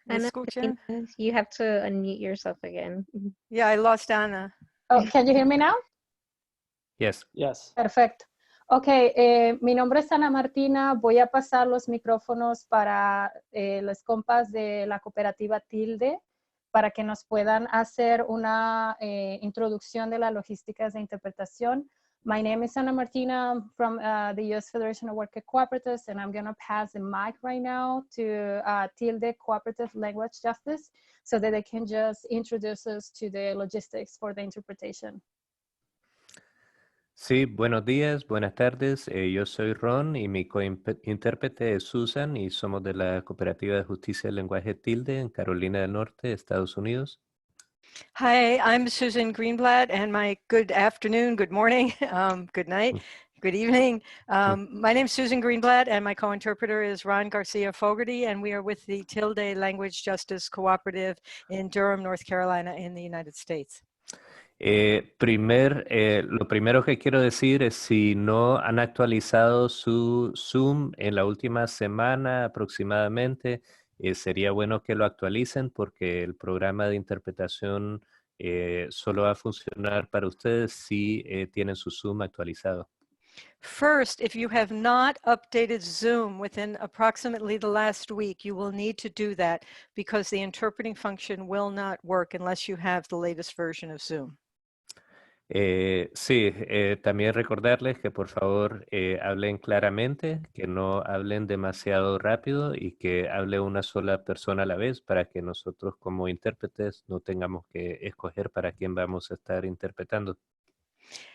¿Me Ana, escuchan? you have to unmute yourself again. Yeah, I lost Ana. Oh, can you hear me now? Yes. Yes. Perfecto. Ok, mi nombre es Ana Martina. Voy a pasar los micrófonos para las compas de la cooperativa Tilde para que nos puedan hacer una introducción de las logísticas de interpretación. My name is Ana Martina from the U.S. Federation of Worker Cooperatives, and I'm going to pass the mic right now to Tilde Cooperative Language Justice so that they can just introduce us to the logistics for the interpretation. Sí, buenos días, buenas tardes. Yo soy Ron y mi cointérprete es Susan y somos de la Cooperativa de Justicia del Lenguaje Tilde en Carolina del Norte, Estados Unidos. Hi, I'm Susan Greenblatt, and my good afternoon, good morning, good night, good evening. My name is Susan Greenblatt, and my co-interpreter is Ron Garcia Fogarty, and we are with the Tilde Language Justice Cooperative in Durham, North Carolina, in the United States. Lo primero que quiero decir es si no han actualizado su Zoom en la última semana aproximadamente, sería bueno que lo actualicen porque el programa de interpretación solo va a funcionar para ustedes si tienen su Zoom actualizado. First, if you have not updated Zoom within approximately the last week, you will need to do that because the interpreting function will not work unless you have the latest version of Zoom. Sí, también recordarles que por favor hablen claramente, que no hablen demasiado rápido y que hable una sola persona a la vez para que nosotros como intérpretes no tengamos que escoger para quién vamos a estar interpretando.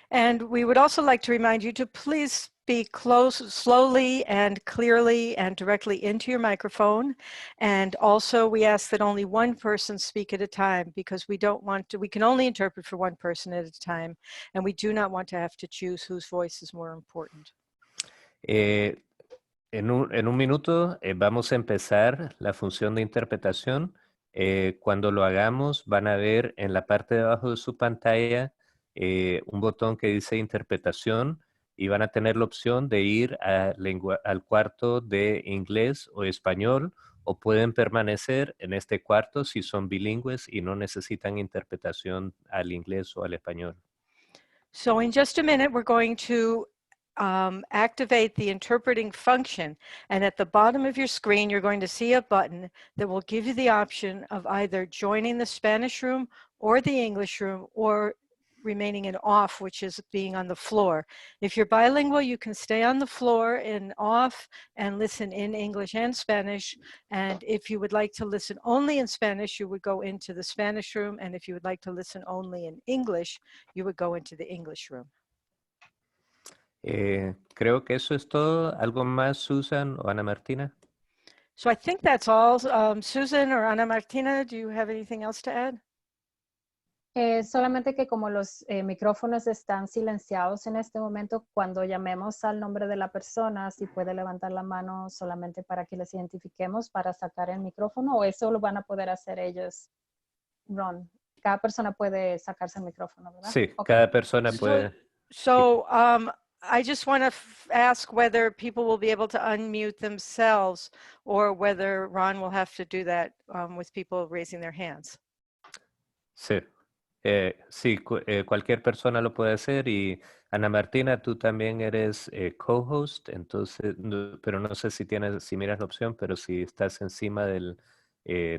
And we would also like to remind you to please speak slowly and clearly and directly into your microphone. And also we ask that only one person speak at a time because we can only interpret for one person at a time. And we do not want to have to choose whose voice is more important. En un minuto vamos a empezar la función de interpretación. Cuando lo hagamos van a ver en la parte de abajo de su pantalla un botón que dice interpretación y van a tener la opción de ir al cuarto de inglés o español o pueden permanecer en este cuarto si son bilingües y no necesitan interpretación al inglés o al español. So in just a minute, we're going to activate the interpreting function. And at the bottom of your screen, you're going to see a button that will give you the option of either joining the Spanish room or the English room or remaining in off, which is being on the floor. If you're bilingual, you can stay on the floor in off and listen in English and Spanish. And if you would like to listen only in Spanish, you would go into the Spanish room. And if you would like to listen only in English, you would go into the English room. Creo que eso es todo. ¿Algo más, Susan o Ana Martina? So I think that's all. Susan or Ana Martina, do you have anything else to add? Solamente que como los micrófonos están silenciados en este momento, cuando llamemos al nombre de la persona, si puede levantar la mano solamente para que les identifiquemos para sacar el micrófono, o eso lo van a poder hacer ellos, Ron. Cada persona puede sacarse el micrófono, ¿verdad? Sí, Okay. cada persona puede. So I just want to ask whether people will be able to unmute themselves or whether Ron will have to do that with people raising their hands. Sí. Sí, cualquier persona lo puede hacer y Ana Martina, tú también eres co-host, entonces, pero no sé si miras la opción, pero si estás encima del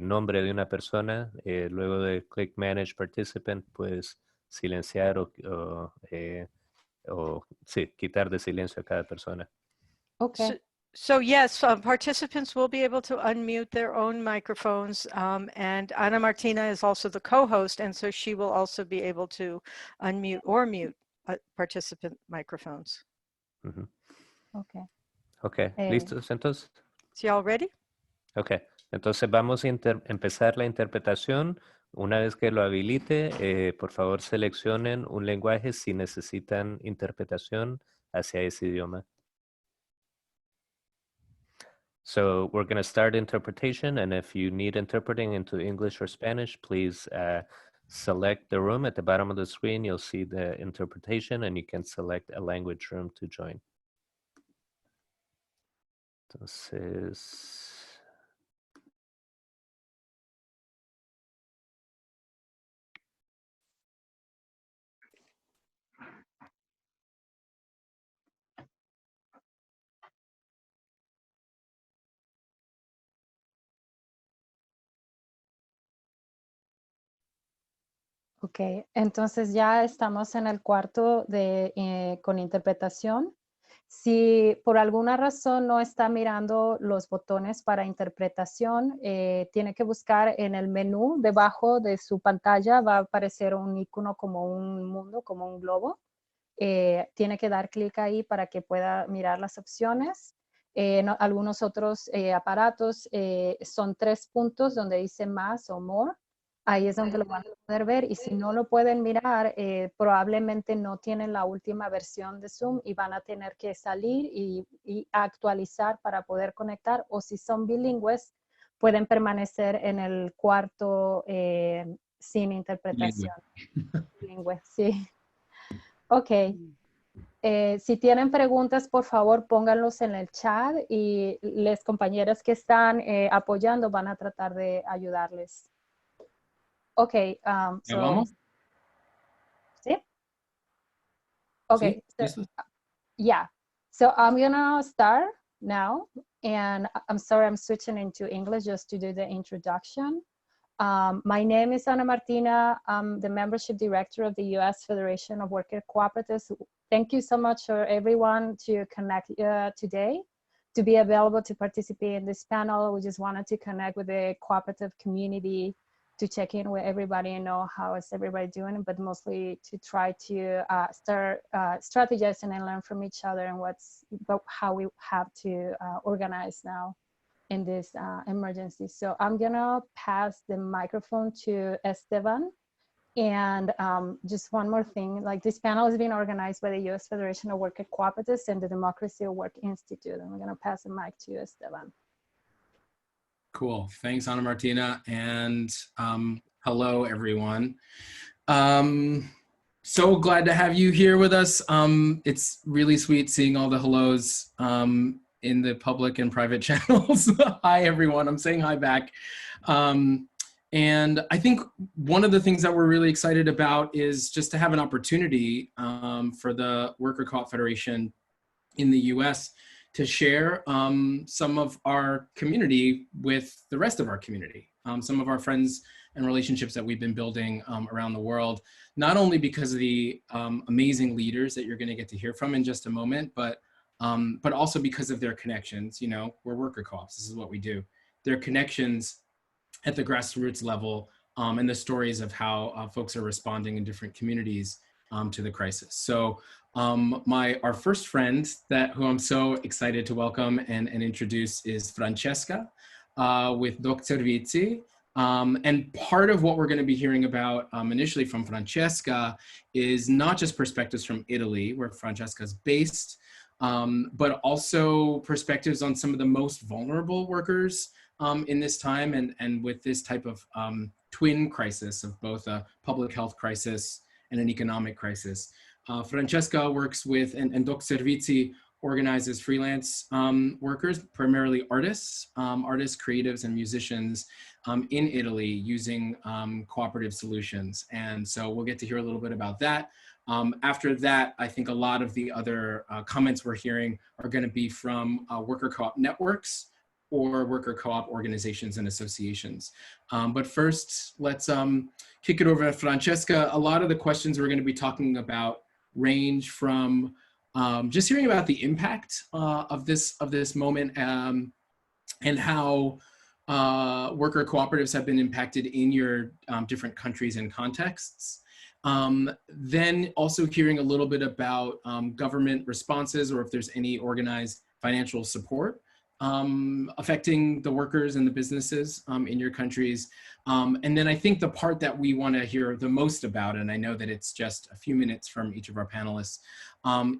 nombre de una persona, luego de click Manage Participant, puedes silenciar o sí, quitar de silencio a cada persona. Okay. So yes, participants will be able to unmute their own microphones, and Ana Martina is also the co-host, and so she will also be able to unmute or mute participant microphones. Uh-huh. Okay. Ok, ¿listos entonces? So y'all ready? Ok, entonces vamos a empezar la interpretación. Una vez que lo habilite, por favor seleccionen un lenguaje si necesitan interpretación hacia ese idioma. So we're going to start interpretation, and if you need interpreting into English or Spanish, please select the room. At the bottom of the screen, you'll see the interpretation, and you can select a language room to join. Entonces, Ok, entonces ya estamos en el cuarto con interpretación. Si por alguna razón no está mirando los botones para interpretación, tiene que buscar en el menú debajo de su pantalla, va a aparecer un icono como un mundo, como un globo. Tiene que dar clic ahí para que pueda mirar las opciones. Algunos otros aparatos son 3 puntos donde dice más o more. Ahí es donde lo van a poder ver y si no lo pueden mirar, probablemente no tienen la última versión de Zoom y van a tener que salir y actualizar para poder conectar, o si son bilingües, pueden permanecer en el cuarto sin interpretación. Bilingüe, sí. Ok. Si tienen preguntas, por favor, pónganlos en el chat y las compañeras que están apoyando van a tratar de ayudarles. Okay, ¿Ya so, vamos? ¿sí? Okay, ¿Sí? so, ¿Listos? yeah. So I'm gonna start now, and I'm sorry I'm switching into English just to do the introduction. My name is Ana Martina. I'm the membership director of the U.S. Federation of Worker Cooperatives. Thank you so much for everyone to connect today, to be available to participate in this panel. We just wanted to connect with the cooperative community, to check in with everybody and know how is everybody doing, but mostly to try to start strategizing and learn from each other and how we have to organize now in this emergency. So I'm gonna pass the microphone to Esteban. And just one more thing, like this panel is being organized by the U.S. Federation of Worker Cooperatives and the Democracy of Work Institute. I'm gonna pass the mic to Esteban. Cool. Thanks, Ana Martina. And hello, everyone. So glad to have you here with us. It's really sweet seeing all the hellos in the public and private channels. Hi, everyone. I'm saying hi back. And I think one of the things that we're really excited about is just to have an opportunity for the Worker Co-op Federation in the US to share some of our community with the rest of our community, some of our friends and relationships that we've been building around the world, not only because of the amazing leaders that you're gonna get to hear from in just a moment, but also because of their connections. You know, we're worker co-ops, this is what we do. Their connections at the grassroots level and the stories of how folks are responding in different communities to the crisis. So our first friend who I'm so excited to welcome and introduce is Francesca with Doc Servizi. And part of what we're going to be hearing about initially from Francesca is not just perspectives from Italy, where Francesca is based, but also perspectives on some of the most vulnerable workers in this time and with this type of twin crisis of both a public health crisis and an economic crisis. Francesca works with, and Doc Servizi organizes freelance workers, primarily artists, creatives, and musicians in Italy using cooperative solutions. And so we'll get to hear a little bit about that. After that, I think a lot of the other comments we're hearing are going to be from worker co-op networks or worker co-op organizations and associations. But first, let's kick it over to Francesca. A lot of the questions we're going to be talking about range from just hearing about the impact of this moment and how worker cooperatives have been impacted in your different countries and contexts. Then also hearing a little bit about government responses or if there's any organized financial support affecting the workers and the businesses in your countries. And then I think the part that we want to hear the most about, and I know that it's just a few minutes from each of our panelists,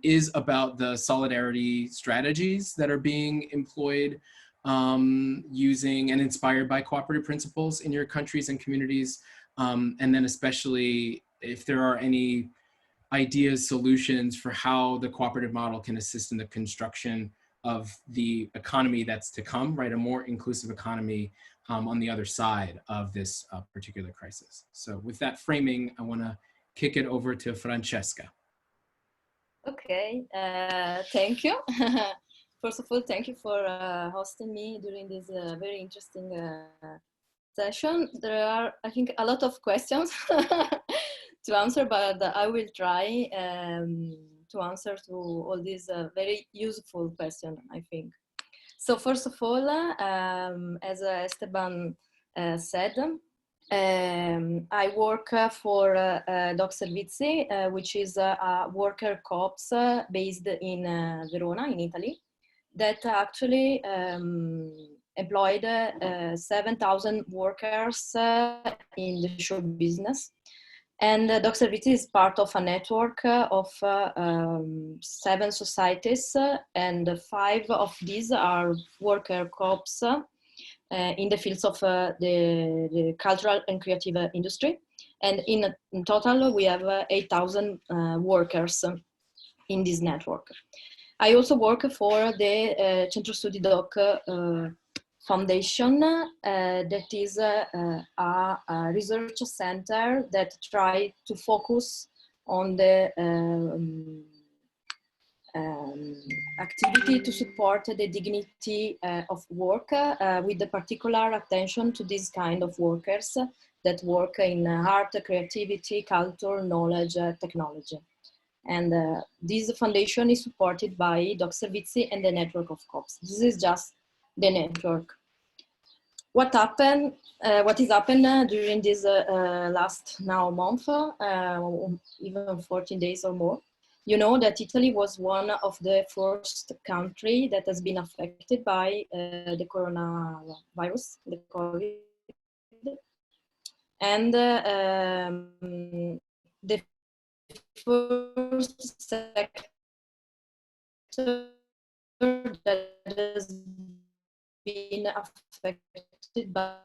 is about the solidarity strategies that are being employed using and inspired by cooperative principles in your countries and communities. And then especially if there are any ideas, solutions for how the cooperative model can assist in the construction of the economy that's to come, right? A more inclusive economy on the other side of this particular crisis. So with that framing, I wanna kick it over to Francesca. Okay, thank you. First of all, thank you for hosting me during this very interesting session. There are, I think, a lot of questions to answer, but I will try to answer to all these very useful questions, I think. So first of all, as Esteban said, I work for Doc Servizi, which is a worker co-ops based in Verona, in Italy, that actually employed 7,000 workers in the show business. And Doc Servizi is part of a network of 7 societies, and 5 of these are worker co-ops in the fields of the cultural and creative industry. And in total, we have 8,000 workers in this network. I also work for the Centro Studi Doc Foundation, that is a research center that tries to focus on the activity to support the dignity of work, with the particular attention to this kind of workers that work in art, creativity, culture, knowledge, technology. And this foundation is supported by Doc Servizi and the network of COPS. This is just the network. What happened? What is happened during this last now month, even 14 days or more? You know that Italy was one of the first country that has been affected by the coronavirus, the COVID, and the first sector that has been affected by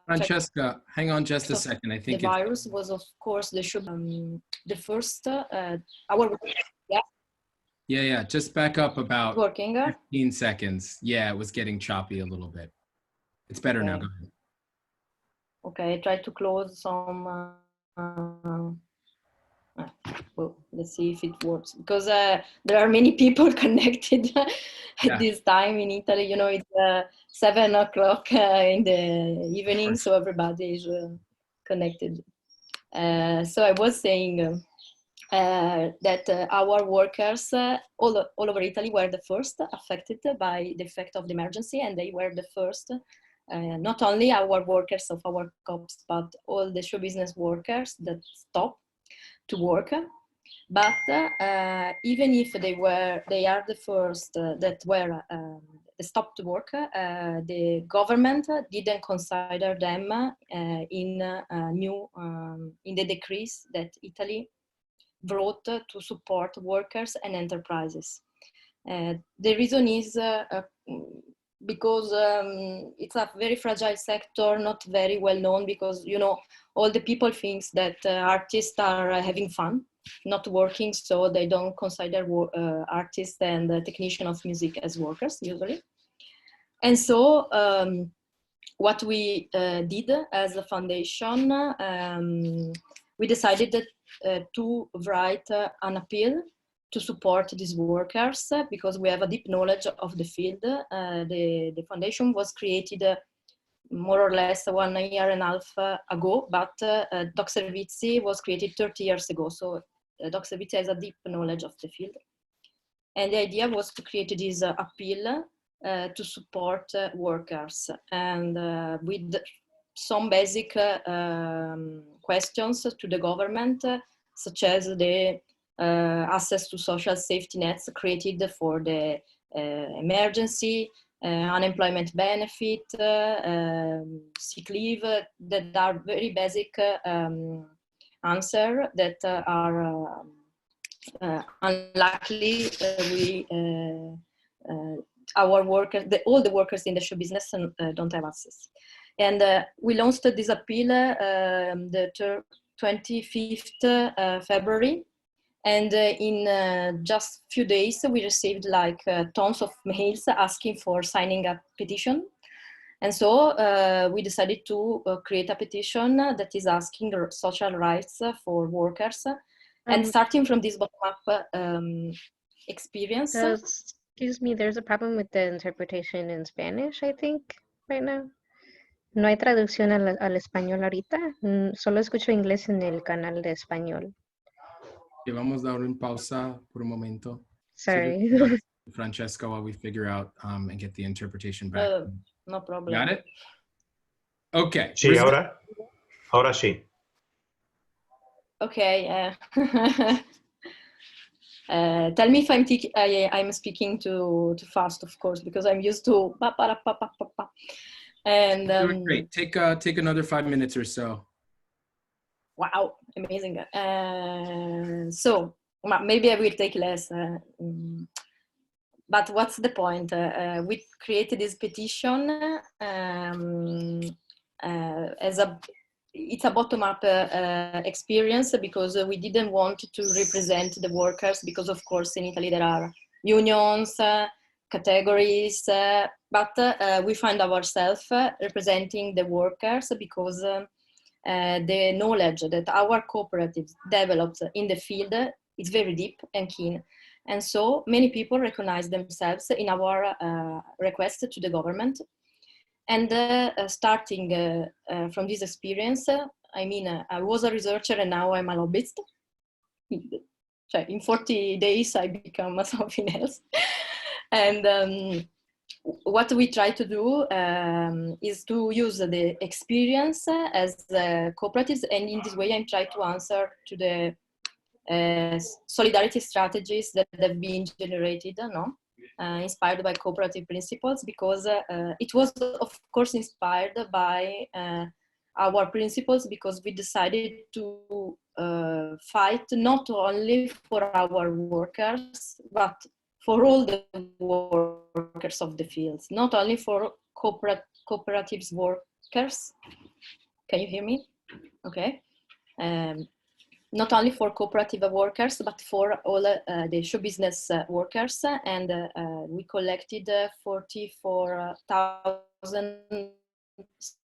Francesca, hang on just a second. I think the virus was, of course, the first our yeah. Just back up about working. 15 seconds. Yeah, it was getting choppy a little bit. It's better now. Go ahead. Okay, I try to close some. Well, let's see if it works, because there are many people connected at this time in Italy. You know, it's 7 o'clock in the evening, so everybody is connected. So I was saying that our workers all over Italy were the first affected by the effect of the emergency, and they were the first, not only our workers of our COPS, but all the show business workers that stopped to work. But even if they are the first that were stopped to work, the government didn't consider them in the decrees that Italy brought to support workers and enterprises. The reason is because it's a very fragile sector, not very well known, because, you know, all the people think that artists are having fun, not working, so they don't consider artists and technicians of music as workers usually. And so what we did as a foundation, we decided to write an appeal to support these workers, because we have a deep knowledge of the field. The foundation was created more or less 1.5 years ago, but Doc Servizi was created 30 years ago. So Doc Servizi has a deep knowledge of the field. And the idea was to create this appeal to support workers, and with some basic questions to the government, such as the access to social safety nets created for the emergency, unemployment benefit, sick leave, that are very basic answers that are unluckily our workers, all the workers in the show business don't have access. And we launched this appeal the 25th February. And in just a few days, we received like tons of mails asking for signing a petition. And so we decided to create a petition that is asking social rights for workers. And starting from this bottom-up experience. Excuse me, there's a problem with the interpretation in Spanish, I think, right now. No hay traducción al español ahorita. Solo escucho inglés en el canal de español. Okay, vamos a dar una pausa por un momento. Sorry. Francesca, while we figure out and get the interpretation back. No problem. Got it? Okay. Sí, ahora sí. Okay. Tell me if I'm speaking too fast, of course, because I'm used to pa, pa, pa, pa, pa, pa. And Doing great. Take another 5 minutes or so. wow, amazing. So maybe I will take less. But what's the point? We created this petition it's a bottom-up experience because we didn't want to represent the workers because, of course, in Italy there are unions, categories, but we find ourselves representing the workers because the knowledge that our cooperatives developed in the field is very deep and keen. And so many people recognize themselves in our request to the government. And starting from this experience, I mean, I was a researcher and now I'm a lobbyist. In 40 days, I become something else. And what we try to do is to use the experience as cooperatives. And in this way, I'm trying to answer to the solidarity strategies that have been generated, inspired by cooperative principles, because it was, of course, inspired by our principles, because we decided to fight not only for our workers, but for all the workers of the fields, not only for cooperatives workers. Can you hear me? Okay. Not only for cooperative workers, but for all the show business workers. And we collected 44,000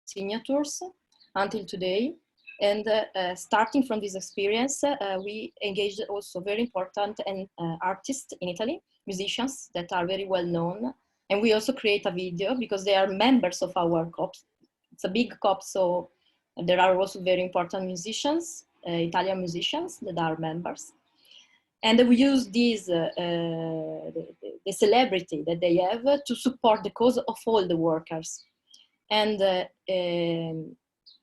signatures until today. And starting from this experience, we engaged also very important artists in Italy, musicians that are very well known. And we also create a video because they are members of our COPS. It's a big COPS, so there are also very important musicians, Italian musicians that are members. And we use these, the celebrity that they have to support the cause of all the workers. And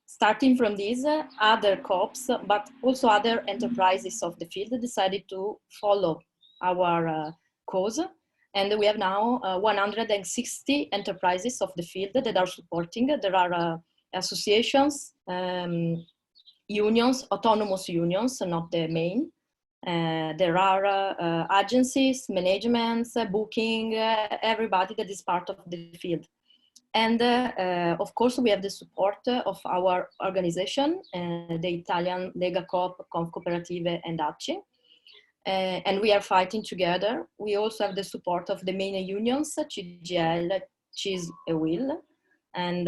starting from these, other COPs, but also other enterprises of the field decided to follow our cause. And we have now 160 enterprises of the field that are supporting. There are associations, unions, autonomous unions, not the main. There are agencies, managements, booking, everybody that is part of the field. And of course, we have the support of our organization, the Italian Lega Coop, Confcooperative, and ACI. And we are fighting together. We also have the support of the main unions, CGL, CIS, and WIL. And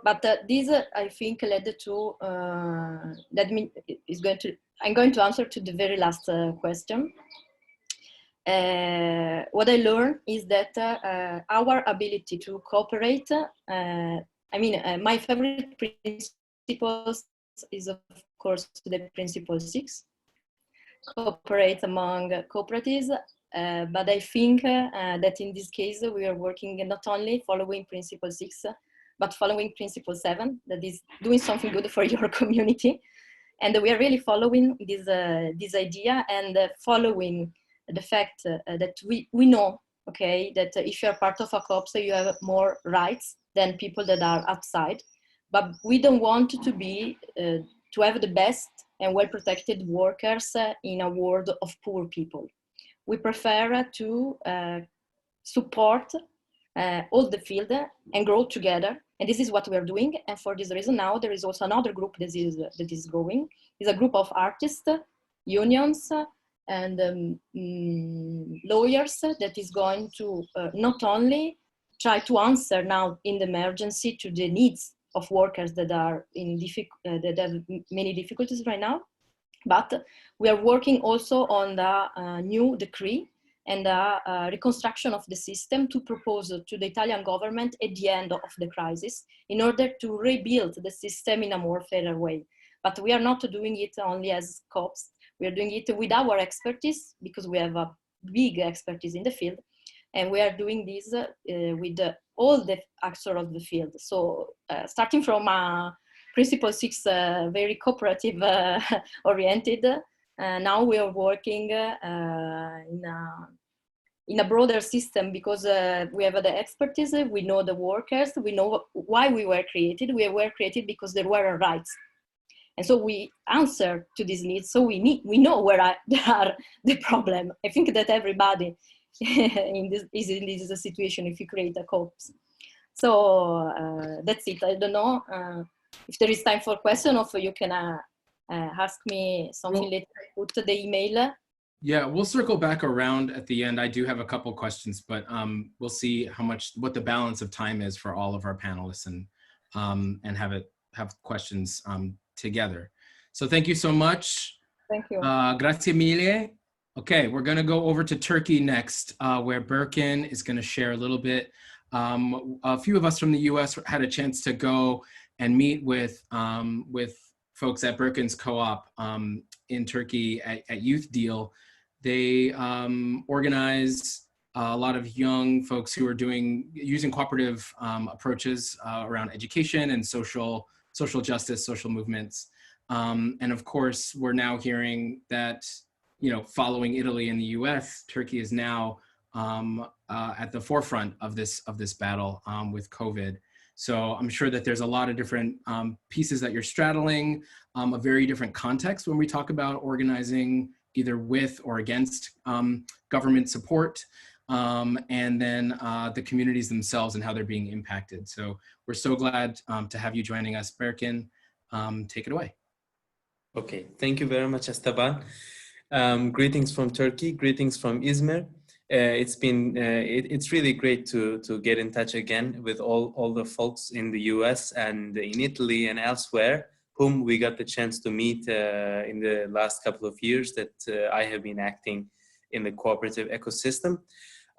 but this, I think, led to I'm going to answer to the very last question. What I learned is that our ability to cooperate, my favorite principles is, of course, the principle 6, cooperate among cooperatives. But I think that in this case, we are working not only following principle 6, but following principle 7, that is doing something good for your community. And we are really following this idea and following the fact that we know, okay, that if you're part of a COP, so you have more rights than people that are outside. But we don't want to be, to have the best and well-protected workers in a world of poor people. We prefer to support all the field and grow together. And this is what we are doing. And for this reason, now there is also another group that is growing. It's a group of artists, unions, and lawyers that is going to not only try to answer now in the emergency to the needs of workers that are that have many difficulties right now, but we are working also on the new decree and reconstruction of the system to propose to the Italian government at the end of the crisis in order to rebuild the system in a more fairer way. But we are not doing it only as COPs. We are doing it with our expertise because we have a big expertise in the field. And we are doing this with all the actors of the field. So starting from Principle 6, very cooperative oriented, now we are working in a broader system because we have the expertise, we know the workers, we know why we were created. We were created because there were rights. And so we answer to these needs. So we know where there are the problem. I think that everybody is in this situation if you create a COPS. So that's it. I don't know if there is time for question, or you can ask me something later. Put the email. Yeah, we'll circle back around at the end. I do have a couple questions, but we'll see what the balance of time is for all of our panelists, and have questions together. So thank you so much. Thank you. Grazie mille. Okay, we're going to go over to Turkey next, where Birkin is going to share a little bit. A few of us from the US had a chance to go and meet with folks at Birkin's co-op in Turkey at Youth Deal. They organize a lot of young folks who are using cooperative approaches around education and social justice, social movements. And of course, we're now hearing that, following Italy and the US, Turkey is now at the forefront of this battle with COVID. So I'm sure that there's a lot of different pieces that you're straddling, a very different context when we talk about organizing either with or against government support, and then the communities themselves and how they're being impacted. So we're so glad to have you joining us, Birkin. Take it away. Okay, thank you very much, Esteban. Greetings from Turkey, greetings from Izmir. It's really great to get in touch again with all the folks in the US and in Italy and elsewhere, whom we got the chance to meet in the last couple of years that I have been acting in the cooperative ecosystem.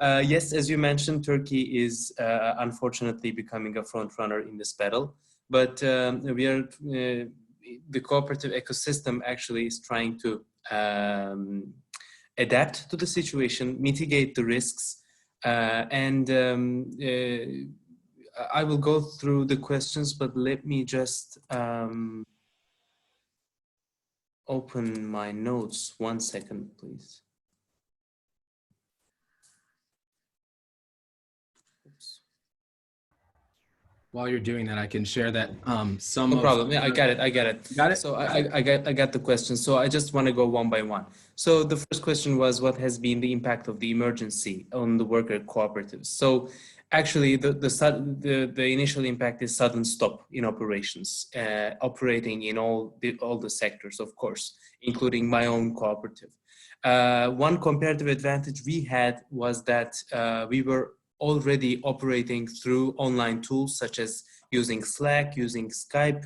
Yes, as you mentioned, Turkey is unfortunately becoming a front runner in this battle, but the cooperative ecosystem actually is trying to adapt to the situation, mitigate the risks, and I will go through the questions, but let me just open my notes. 1 second, please. Oops. While you're doing that, I can share that No problem. Yeah, I got it. Got it? So I got the question. So I just want to go one by one. So the first question was, what has been the impact of the emergency on the worker cooperatives? So actually, the initial impact is sudden stop in operations, operating in all the sectors, of course, including my own cooperative. One comparative advantage we had was that we were already operating through online tools such as using Slack, using Skype,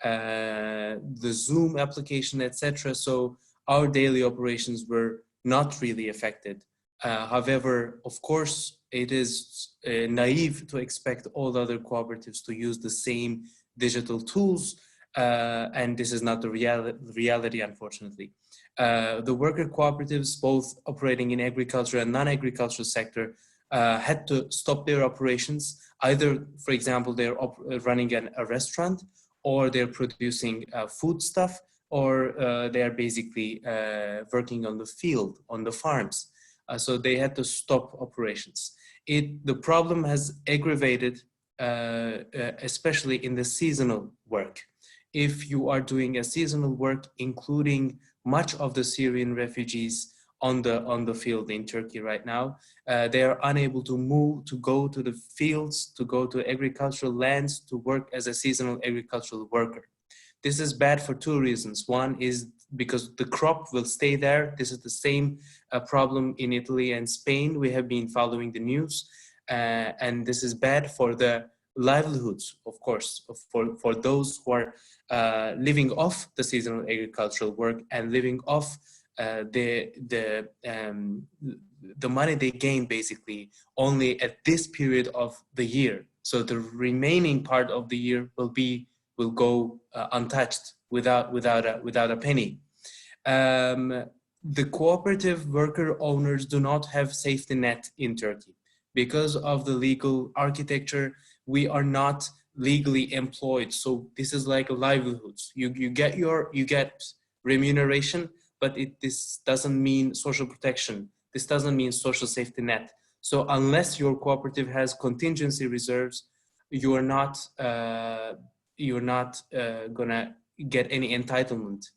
the Zoom application, etc. So our daily operations were not really affected. However, of course, it is naive to expect all other cooperatives to use the same digital tools, and this is not the reality, unfortunately. The worker cooperatives, both operating in agriculture and non-agricultural sector, had to stop their operations. Either, for example, they're running a restaurant, or they're producing food stuff, or they're basically working on the field, on the farms. So they had to stop operations. The problem has aggravated, especially in the seasonal work. If you are doing a seasonal work, including much of the Syrian refugees on the field in Turkey right now, they are unable to move, to go to the fields, to go to agricultural lands, to work as a seasonal agricultural worker. This is bad for two reasons. One is because the crop will stay there. This is the same problem in Italy and Spain. We have been following the news, and this is bad for the livelihoods, of course, for those who are living off the seasonal agricultural work and living off the money they gain basically only at this period of the year. So the remaining part of the year will go untouched without a penny. The cooperative worker owners do not have safety net in Turkey. Because of the legal architecture, we are not legally employed. So this is like a livelihood. You get remuneration, but this doesn't mean social protection. This doesn't mean social safety net. So unless your cooperative has contingency reserves, you are not gonna get any entitlement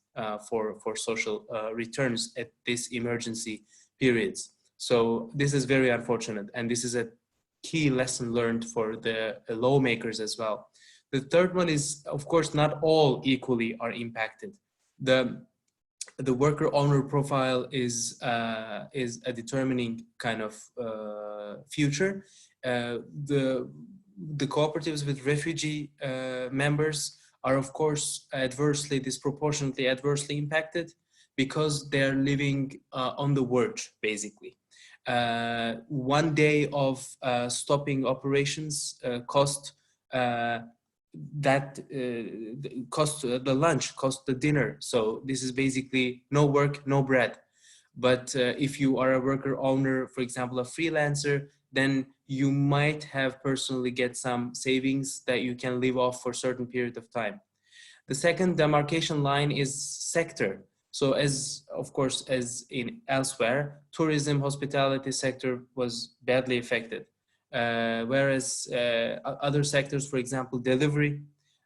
for social returns at this emergency periods. So this is very unfortunate, and this is a key lesson learned for the lawmakers as well. The third one is, of course, not all equally are impacted. The worker owner profile is a determining kind of future. The cooperatives with refugee members are, of course, disproportionately adversely impacted because they're living on the verge, basically. 1 day of stopping operations cost the lunch, cost the dinner. So this is basically no work, no bread. But if you are a worker owner, for example, a freelancer, then you might have personally get some savings that you can live off for a certain period of time. The second demarcation line is sector. So as in elsewhere, tourism, hospitality sector was badly affected. Whereas other sectors, for example, delivery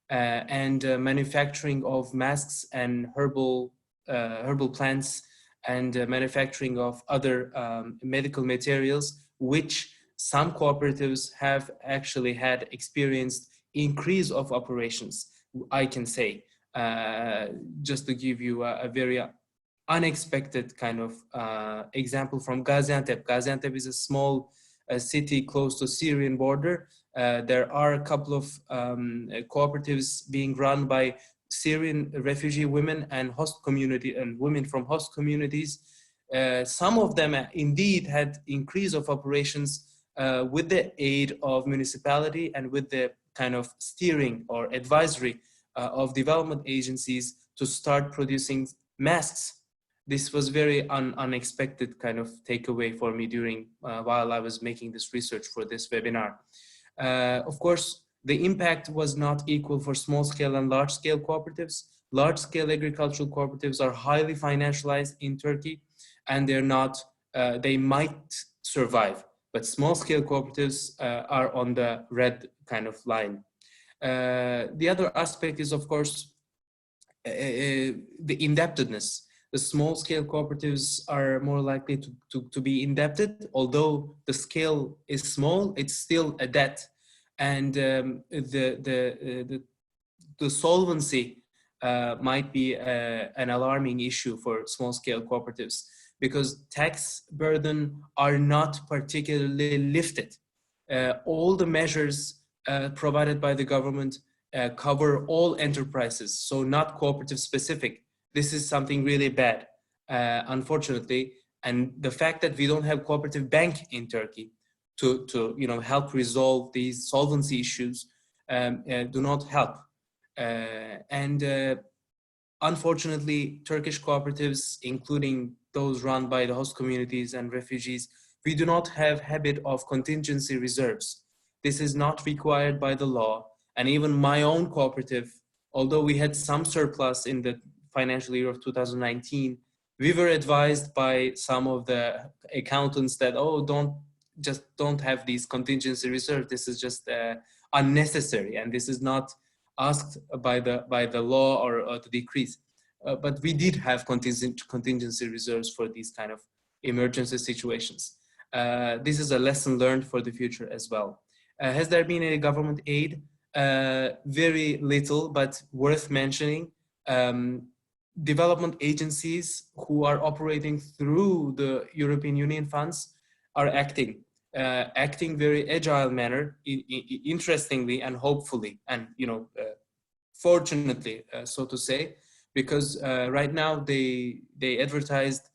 and manufacturing of masks and herbal plants and manufacturing of other medical materials, which some cooperatives have actually had experienced increase of operations, I can say. Just to give you a very unexpected kind of example from Gaziantep. Gaziantep is a small city close to Syrian border. There are a couple of cooperatives being run by Syrian refugee women and host community and women from host communities. Some of them indeed had increase of operations with the aid of municipality and with the kind of steering or advisory of development agencies to start producing masks. This was very unexpected kind of takeaway for me during while I was making this research for this webinar. Of course, the impact was not equal for small scale and large scale cooperatives. Large scale agricultural cooperatives are highly financialized in Turkey, and they're not, they might survive, but small scale cooperatives are on the red kind of line. The other aspect is, of course, the indebtedness. The small scale cooperatives are more likely to be indebted. Although the scale is small, it's still a debt. And the solvency might be an alarming issue for small scale cooperatives, because tax burden are not particularly lifted. All the measures provided by the government cover all enterprises, so not cooperative specific. This is something really bad, unfortunately. And the fact that we don't have cooperative bank in Turkey to help resolve these solvency issues do not help. Unfortunately, Turkish cooperatives, including those run by the host communities and refugees, we do not have habit of contingency reserves. This is not required by the law. And even my own cooperative, although we had some surplus in the financial year of 2019, we were advised by some of the accountants that, oh, don't have these contingency reserves. This is just unnecessary, and this is not asked by the law or the decrees. But we did have contingency reserves for these kind of emergency situations. This is a lesson learned for the future as well. Has there been any government aid? Very little, but worth mentioning. Development agencies who are operating through the European Union funds are acting very agile manner, interestingly and hopefully, and fortunately, so to say, because right now they advertised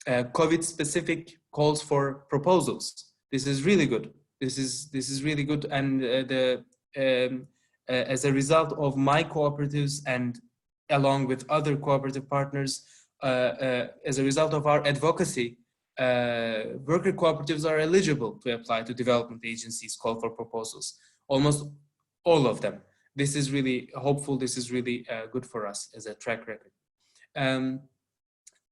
COVID-specific calls for proposals. This is really good. This is really good, and as a result of my cooperatives and along with other cooperative partners, as a result of our advocacy, worker cooperatives are eligible to apply to development agencies' call for proposals. Almost all of them. This is really hopeful. This is really good for us as a track record.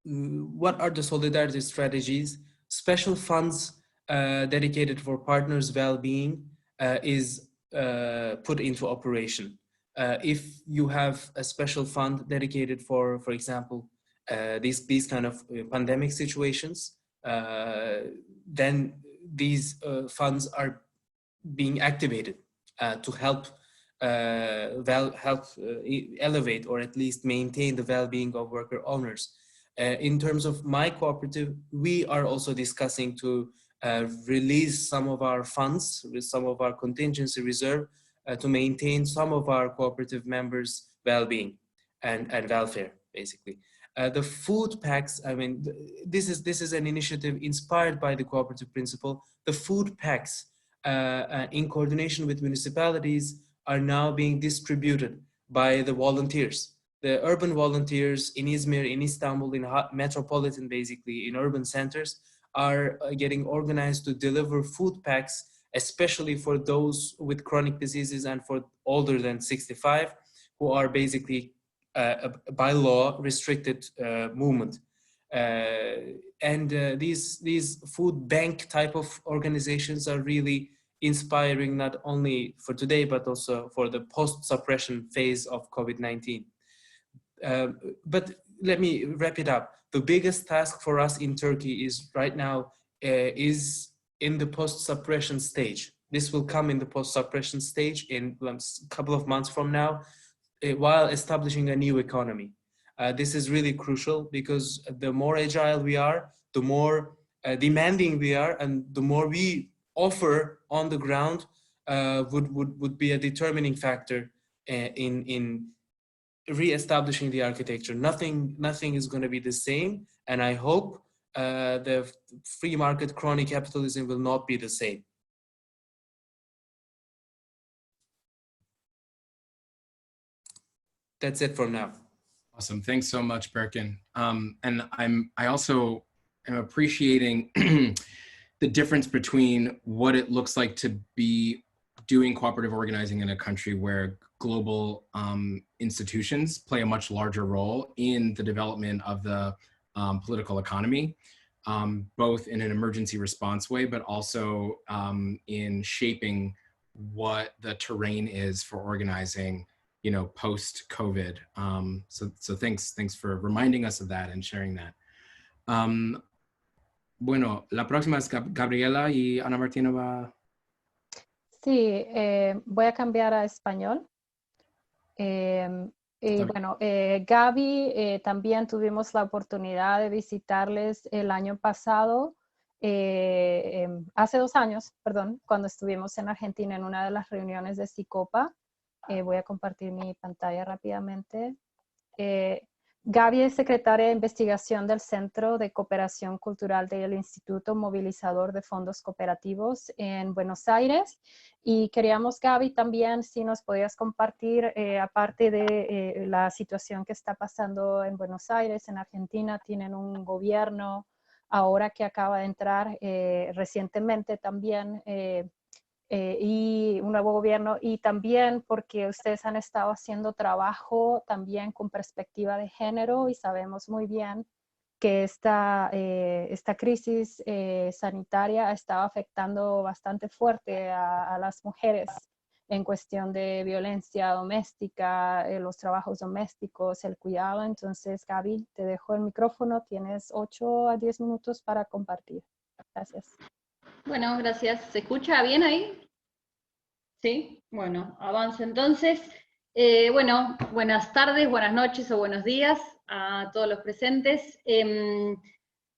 What are the solidarity strategies? Special funds dedicated for partners' well-being is put into operation. If you have a special fund dedicated for example, these kind of pandemic situations, then these funds are being activated to help elevate or at least maintain the well-being of worker owners. In terms of my cooperative, we are also discussing to release some of our funds with some of our contingency reserve to maintain some of our cooperative members' well-being and welfare, basically. The food packs, I mean, this is an initiative inspired by the cooperative principle. The food packs, in coordination with municipalities, are now being distributed by the volunteers. The urban volunteers in Izmir, in Istanbul, in metropolitan, basically, in urban centers, are getting organized to deliver food packs, especially for those with chronic diseases and for older than 65, who are basically by law restricted movement. These food bank type of organizations are really inspiring, not only for today, but also for the post-suppression phase of COVID-19. But let me wrap it up. The biggest task for us in Turkey is right now is in the post-suppression stage. This will come in the post-suppression stage in a couple of months from now, while establishing a new economy. This is really crucial because the more agile we are, the more demanding we are, and the more we offer on the ground would be a determining factor in re-establishing the architecture. Nothing is going to be the same, and I hope the free market crony capitalism will not be the same. That's it for now. Awesome. Thanks so much, Berkin. And I also am appreciating the difference between what it looks like to be doing cooperative organizing in a country where global institutions play a much larger role in the development of the political economy, both in an emergency response way, but also in shaping what the terrain is for organizing, you know, post-COVID. So thanks for reminding us of that and sharing that. Bueno, la próxima es Gabriela y Ana Martina va. Sí, voy a cambiar a español. Y bueno, Gaby, también tuvimos la oportunidad de visitarles el año pasado, hace 2 años, perdón, cuando estuvimos en Argentina en una de las reuniones de Sicopa. Voy a compartir mi pantalla rápidamente. Gaby es secretaria de investigación del Centro de Cooperación Cultural del Instituto Movilizador de Fondos Cooperativos en Buenos Aires. Y queríamos, Gaby, también si nos podías compartir, aparte de la situación que está pasando en Buenos Aires, en Argentina, tienen un gobierno ahora que acaba de entrar recientemente también, y un nuevo gobierno, y también porque ustedes han estado haciendo trabajo también con perspectiva de género y sabemos muy bien que esta crisis sanitaria ha estado afectando bastante fuerte a las mujeres en cuestión de violencia doméstica, los trabajos domésticos, el cuidado. Entonces, Gaby, te dejo el micrófono, tienes 8 a 10 minutos para compartir. Gracias. Bueno, gracias. ¿Se escucha bien ahí? Sí, bueno, avance entonces. Bueno, buenas tardes, buenas noches o buenos días a todos los presentes.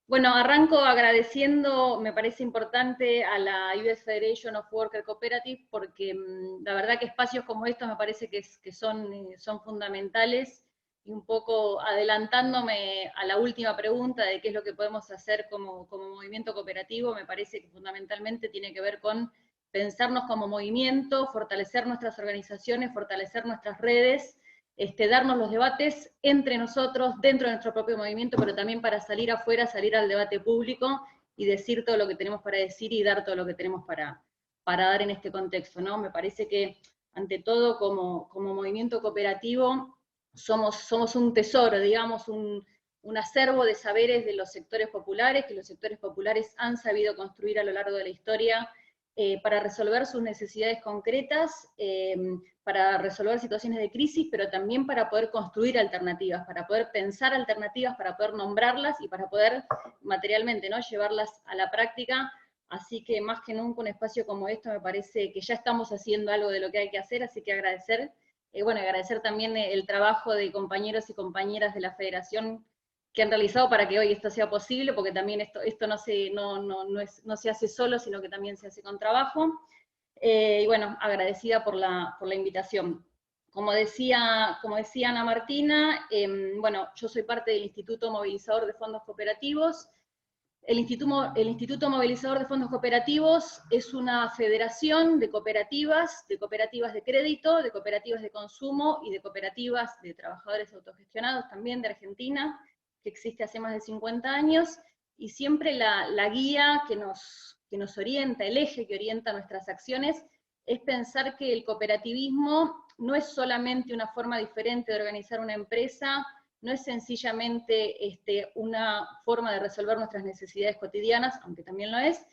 Bueno, arranco agradeciendo, me parece importante, a la US Federation of Worker Cooperative, porque la verdad que espacios como estos me parece que son fundamentales un poco adelantándome a la última pregunta de qué es lo que podemos hacer como movimiento cooperativo, me parece que fundamentalmente tiene que ver con pensarnos como movimiento, fortalecer nuestras organizaciones, fortalecer nuestras redes, darnos los debates entre nosotros, dentro de nuestro propio movimiento, pero también para salir afuera, salir al debate público y decir todo lo que tenemos para decir y dar todo lo que tenemos para dar en este contexto, ¿no? Me parece que, ante todo, como movimiento cooperativo, somos un tesoro, digamos, un acervo de saberes de los sectores populares, que los sectores populares han sabido construir a lo largo de la historia, para resolver sus necesidades concretas, para resolver situaciones de crisis, pero también para poder construir alternativas, para poder pensar alternativas, para poder nombrarlas y para poder materialmente, ¿no?, llevarlas a la práctica. Así que más que nunca un espacio como esto me parece que ya estamos haciendo algo de lo que hay que hacer, así que agradecer, agradecer también el trabajo de compañeros y compañeras de la Federación que han realizado para que hoy esto sea posible, porque también esto no se hace solo, sino que también se hace con trabajo. Y bueno, agradecida por la invitación. Como decía Ana Martina, bueno, yo soy parte del Instituto Movilizador de Fondos Cooperativos. El Instituto Movilizador de Fondos Cooperativos es una federación de cooperativas de crédito, de cooperativas de consumo y de cooperativas de trabajadores autogestionados también de Argentina, que existe hace más de 50 años, y siempre la guía que nos orienta, el eje que orienta nuestras acciones, es pensar que el cooperativismo no es solamente una forma diferente de organizar una empresa, no es sencillamente una forma de resolver nuestras necesidades cotidianas, aunque también lo es,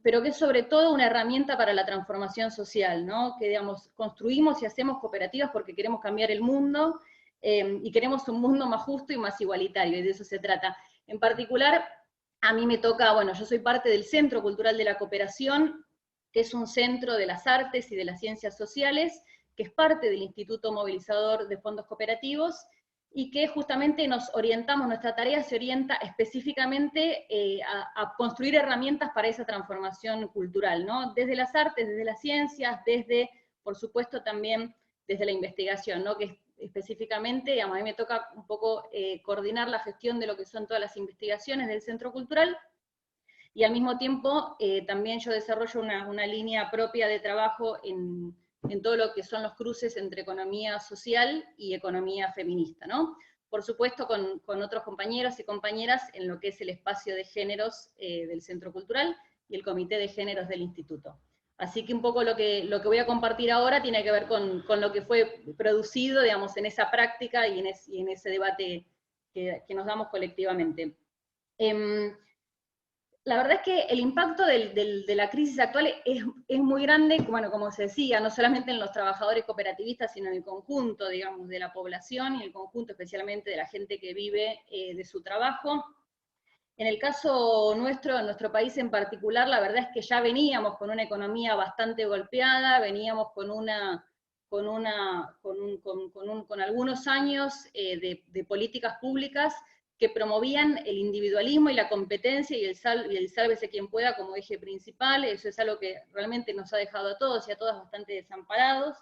pero que es sobre todo una herramienta para la transformación social, ¿no? Que, digamos, construimos y hacemos cooperativas porque queremos cambiar el mundo, y queremos un mundo más justo y más igualitario, y de eso se trata. En particular, a mí me toca, bueno, yo soy parte del Centro Cultural de la Cooperación, que es un centro de las artes y de las ciencias sociales, que es parte del Instituto Movilizador de Fondos Cooperativos, y que justamente nuestra tarea se orienta específicamente a construir herramientas para esa transformación cultural, ¿no? Desde las artes, desde las ciencias, desde, por supuesto, también desde la investigación, ¿no? Que específicamente, digamos, a mí me toca un poco coordinar la gestión de lo que son todas las investigaciones del Centro Cultural, y al mismo tiempo también yo desarrollo una línea propia de trabajo en todo lo que son los cruces entre economía social y economía feminista, ¿no? Por supuesto con otros compañeros y compañeras en lo que es el espacio de géneros del Centro Cultural y el Comité de Géneros del Instituto. Así que un poco lo que voy a compartir ahora tiene que ver con lo que fue producido, digamos, en esa práctica y en ese debate que nos damos colectivamente. La verdad es que el impacto de la crisis actual es muy grande, bueno, como se decía, no solamente en los trabajadores cooperativistas, sino en el conjunto, digamos, de la población, y el conjunto especialmente de la gente que vive de su trabajo. En el caso nuestro, en nuestro país en particular, la verdad es que ya veníamos con una economía bastante golpeada, veníamos con algunos años de políticas públicas que promovían el individualismo y la competencia y el sálvese quien pueda como eje principal. Eso es algo que realmente nos ha dejado a todos y a todas bastante desamparados.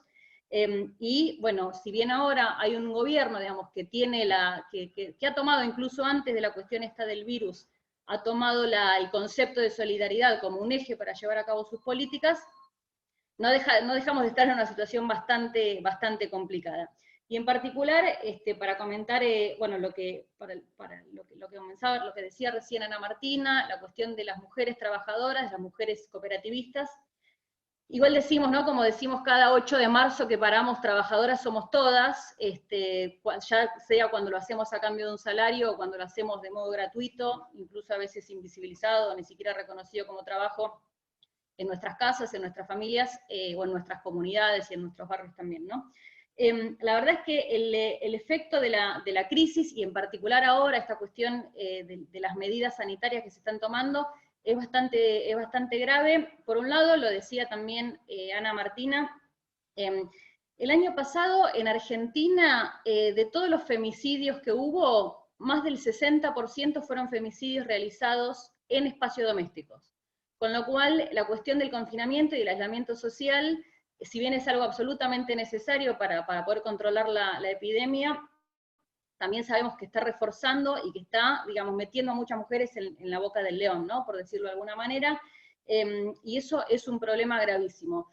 Y bueno, si bien ahora hay un gobierno, digamos, que ha tomado, incluso antes de la cuestión esta del virus, ha tomado el concepto de solidaridad como un eje para llevar a cabo sus políticas, no dejamos de estar en una situación bastante complicada. Y en particular, para comentar, bueno, lo que decía recién Ana Martina, la cuestión de las mujeres trabajadoras, de las mujeres cooperativistas. Igual decimos, ¿no? Como decimos cada 8 de marzo que paramos trabajadoras somos todas, ya sea cuando lo hacemos a cambio de un salario o cuando lo hacemos de modo gratuito, incluso a veces invisibilizado, ni siquiera reconocido como trabajo en nuestras casas, en nuestras familias, o en nuestras comunidades y en nuestros barrios también, ¿no? La verdad es que el efecto de la crisis, y en particular ahora esta cuestión de las medidas sanitarias que se están tomando, es bastante grave. Por un lado, lo decía también Ana Martina, el año pasado en Argentina, de todos los femicidios que hubo, más del 60% fueron femicidios realizados en espacios domésticos. Con lo cual, la cuestión del confinamiento y el aislamiento social, si bien es algo absolutamente necesario para poder controlar la epidemia, también sabemos que está reforzando y que está, digamos, metiendo a muchas mujeres en la boca del león, ¿no? Por decirlo de alguna manera, y eso es un problema gravísimo.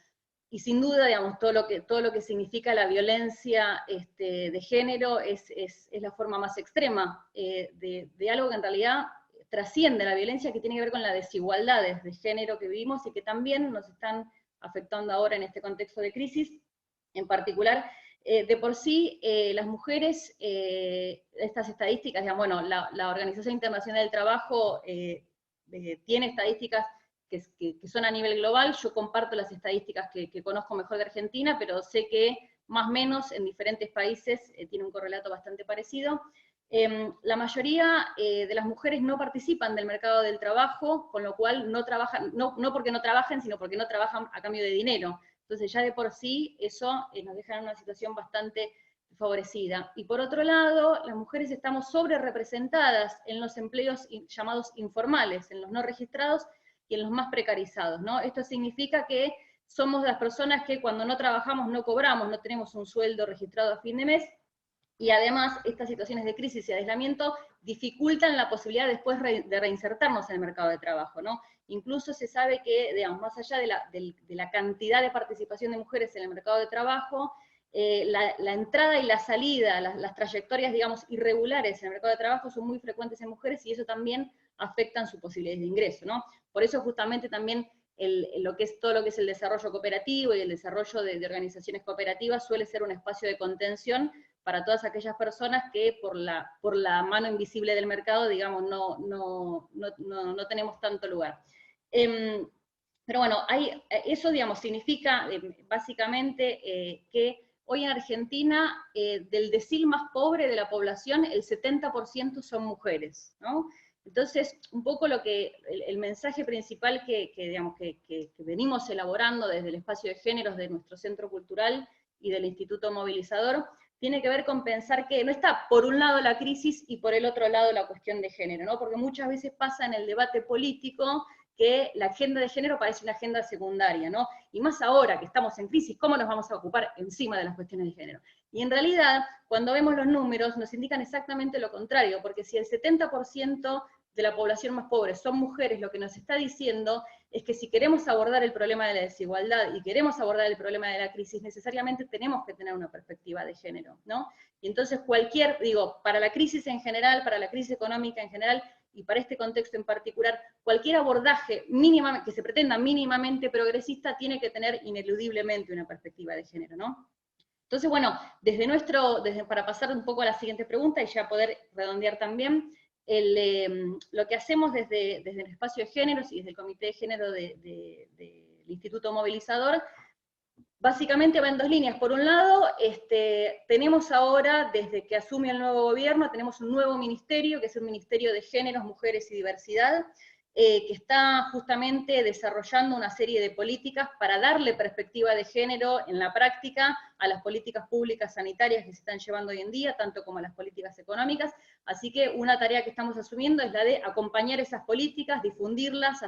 Y sin duda, digamos, todo lo que significa la violencia de género es la forma más extrema de algo que en realidad trasciende la violencia, que tiene que ver con las desigualdades de género que vivimos y que también nos están afectando ahora en este contexto de crisis. En particular, de por sí, las mujeres, estas estadísticas, digamos, bueno, la Organización Internacional del Trabajo tiene estadísticas que son a nivel global. Yo comparto las estadísticas que conozco mejor de Argentina, pero sé que más o menos en diferentes países tiene un correlato bastante parecido. La mayoría de las mujeres no participan del mercado del trabajo, con lo cual no trabajan, no porque no trabajen, sino porque no trabajan a cambio de dinero. Entonces ya de por sí eso nos deja en una situación bastante favorecida. Y por otro lado, las mujeres estamos sobre representadas en los empleos llamados informales, en los no registrados y en los más precarizados, ¿no? Esto significa que somos las personas que cuando no trabajamos no cobramos, no tenemos un sueldo registrado a fin de mes, y además estas situaciones de crisis y aislamiento dificultan la posibilidad después de reinsertarnos en el mercado de trabajo, ¿no? Incluso se sabe que, digamos, más allá de la cantidad de participación de mujeres en el mercado de trabajo, la entrada y la salida, las trayectorias, digamos, irregulares en el mercado de trabajo son muy frecuentes en mujeres, y eso también afecta su posibilidades de ingreso, ¿no? Por eso justamente también todo lo que es el desarrollo cooperativo y el desarrollo de organizaciones cooperativas suele ser un espacio de contención para todas aquellas personas que por la mano invisible del mercado, digamos, no tenemos tanto lugar. Pero bueno, eso, digamos, significa básicamente que hoy en Argentina, del decil más pobre de la población, el 70% son mujeres, ¿no? Entonces, un poco el mensaje principal que venimos elaborando desde el espacio de géneros de nuestro centro cultural y del Instituto Movilizador, tiene que ver con pensar que no está por un lado la crisis y por el otro lado la cuestión de género, ¿no? Porque muchas veces pasa en el debate político que la agenda de género parece una agenda secundaria, ¿no? Y más ahora que estamos en crisis, ¿cómo nos vamos a ocupar encima de las cuestiones de género? Y en realidad, cuando vemos los números, nos indican exactamente lo contrario, porque si el 70% de la población más pobre son mujeres, lo que nos está diciendo es que si queremos abordar el problema de la desigualdad y queremos abordar el problema de la crisis, necesariamente tenemos que tener una perspectiva de género, ¿no? Y entonces para la crisis en general, para la crisis económica en general, y para este contexto en particular, cualquier abordaje que se pretenda mínimamente progresista tiene que tener ineludiblemente una perspectiva de género, ¿no? Entonces, bueno, para pasar un poco a la siguiente pregunta y ya poder redondear también, lo que hacemos desde el espacio de géneros y desde el Comité de Género del Instituto Movilizador, básicamente va en dos líneas. Por un lado, tenemos ahora, desde que asume el nuevo gobierno, tenemos un nuevo ministerio, que es el Ministerio de Géneros, Mujeres y Diversidad, que está justamente desarrollando una serie de políticas para darle perspectiva de género en la práctica a las políticas públicas sanitarias que se están llevando hoy en día, tanto como a las políticas económicas. Así que una tarea que estamos asumiendo es la de acompañar esas políticas, difundirlas,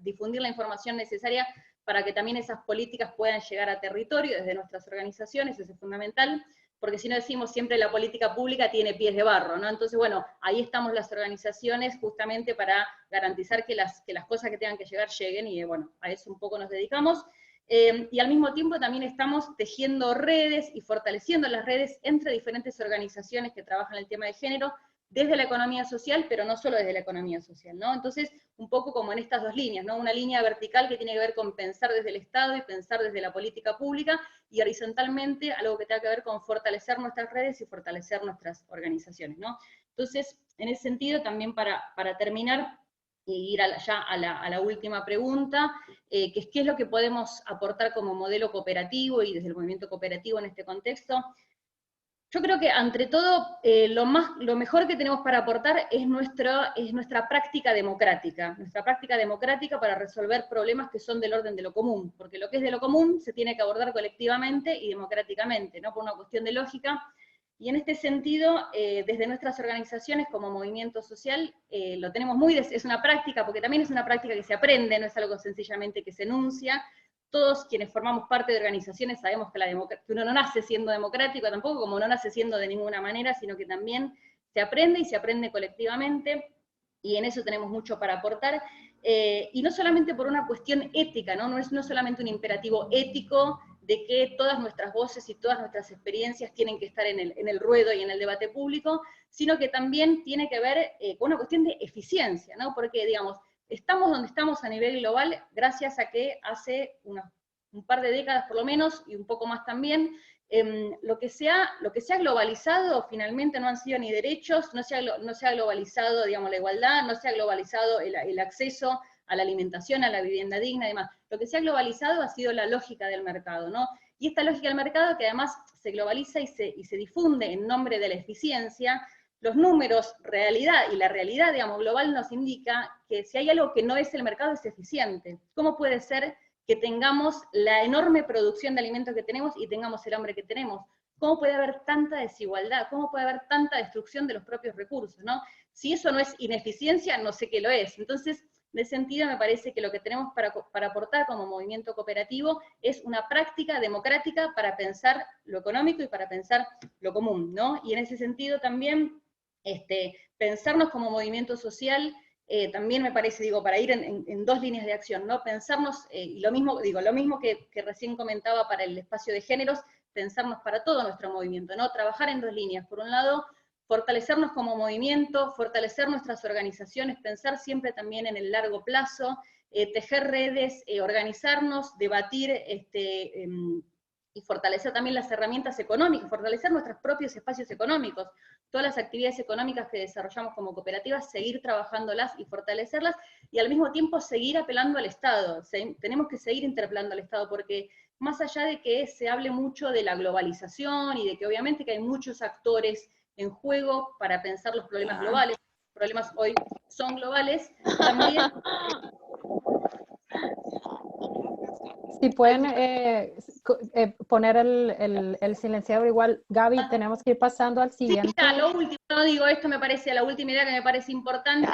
difundir la información necesaria para que también esas políticas puedan llegar a territorio desde nuestras organizaciones. Eso es fundamental, porque si no decimos siempre la política pública tiene pies de barro, ¿no? Entonces, bueno, ahí estamos las organizaciones justamente para garantizar que las cosas que tengan que llegar lleguen, y bueno, a eso un poco nos dedicamos. Y al mismo tiempo también estamos tejiendo redes y fortaleciendo las redes entre diferentes organizaciones que trabajan el tema de género, desde la economía social, pero no solo desde la economía social, ¿no? Entonces, un poco como en estas dos líneas, ¿no? Una línea vertical que tiene que ver con pensar desde el Estado y pensar desde la política pública, y horizontalmente algo que tenga que ver con fortalecer nuestras redes y fortalecer nuestras organizaciones, ¿no? Entonces, en ese sentido, también para terminar, y ir ya a la última pregunta, que es qué es lo que podemos aportar como modelo cooperativo y desde el movimiento cooperativo en este contexto. Yo creo que, ante todo, lo mejor que tenemos para aportar es nuestra práctica democrática para resolver problemas que son del orden de lo común, porque lo que es de lo común se tiene que abordar colectivamente y democráticamente, ¿no? Por una cuestión de lógica. Y en este sentido, desde nuestras organizaciones como movimiento social, lo tenemos es una práctica, porque también es una práctica que se aprende, no es algo sencillamente que se enuncia, todos quienes formamos parte de organizaciones sabemos que, que uno no nace siendo democrático tampoco, como no nace siendo de ninguna manera, sino que también se aprende y se aprende colectivamente, y en eso tenemos mucho para aportar, y no solamente por una cuestión ética, ¿no? No es solamente un imperativo ético de que todas nuestras voces y todas nuestras experiencias tienen que estar en el ruedo y en el debate público, sino que también tiene que ver con una cuestión de eficiencia, ¿no? Porque, digamos, estamos donde estamos a nivel global gracias a que hace un par de décadas por lo menos, y un poco más también, lo que se ha globalizado finalmente no han sido ni derechos, no se ha globalizado, digamos, la igualdad, no se ha globalizado el acceso a la alimentación, a la vivienda digna y demás. Lo que se ha globalizado ha sido la lógica del mercado, ¿no? Y esta lógica del mercado, que además se globaliza y se difunde en nombre de la eficiencia, los números, realidad, y la realidad, digamos, global nos indica que si hay algo que no es el mercado, es eficiente. ¿Cómo puede ser que tengamos la enorme producción de alimentos que tenemos y tengamos el hambre que tenemos? ¿Cómo puede haber tanta desigualdad? ¿Cómo puede haber tanta destrucción de los propios recursos, ¿no? Si eso no es ineficiencia, no sé qué lo es. Entonces, en ese sentido, me parece que lo que tenemos para aportar como movimiento cooperativo es una práctica democrática para pensar lo económico y para pensar lo común, ¿no? Y en ese sentido también, pensarnos como movimiento social, también me parece, digo, para ir en dos líneas de acción, ¿no? Pensarnos, y lo mismo que recién comentaba para el espacio de géneros, pensarnos para todo nuestro movimiento, ¿no? Trabajar en dos líneas. Por un lado, fortalecernos como movimiento, fortalecer nuestras organizaciones, pensar siempre también en el largo plazo, tejer redes, organizarnos, debatir, y fortalecer también las herramientas económicas, fortalecer nuestros propios espacios económicos, todas las actividades económicas que desarrollamos como cooperativas, seguir trabajándolas y fortalecerlas, y al mismo tiempo seguir apelando al Estado. Tenemos que seguir interpelando al Estado, porque más allá de que se hable mucho de la globalización, y de que obviamente que hay muchos actores en juego para pensar los problemas globales, los problemas hoy son globales, también... Si pueden poner el silenciador igual, Gaby, tenemos que ir pasando al siguiente. Sí, ya, lo último, no digo, esto me parece la última idea que me parece importante,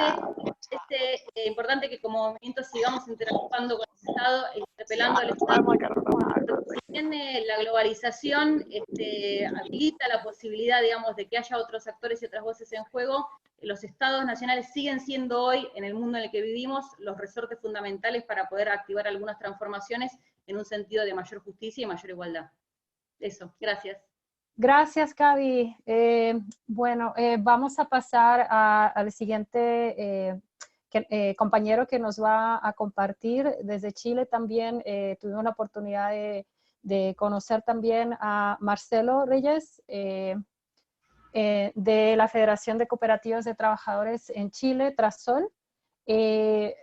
importante que como movimiento sigamos interactuando con el Estado, interpelando al Estado. También la globalización habilita la posibilidad, digamos, de que haya otros actores y otras voces en juego. Los estados nacionales siguen siendo hoy, en el mundo en el que vivimos, los resortes fundamentales para poder activar algunas transformaciones en un sentido de mayor justicia y mayor igualdad. Eso, gracias. Gracias, Gaby. Bueno, vamos a pasar al siguiente compañero que nos va a compartir. Desde Chile también tuvimos la oportunidad de conocer también a Marcelo Reyes, de la Federación de Cooperativas de Trabajadores en Chile, Trasol.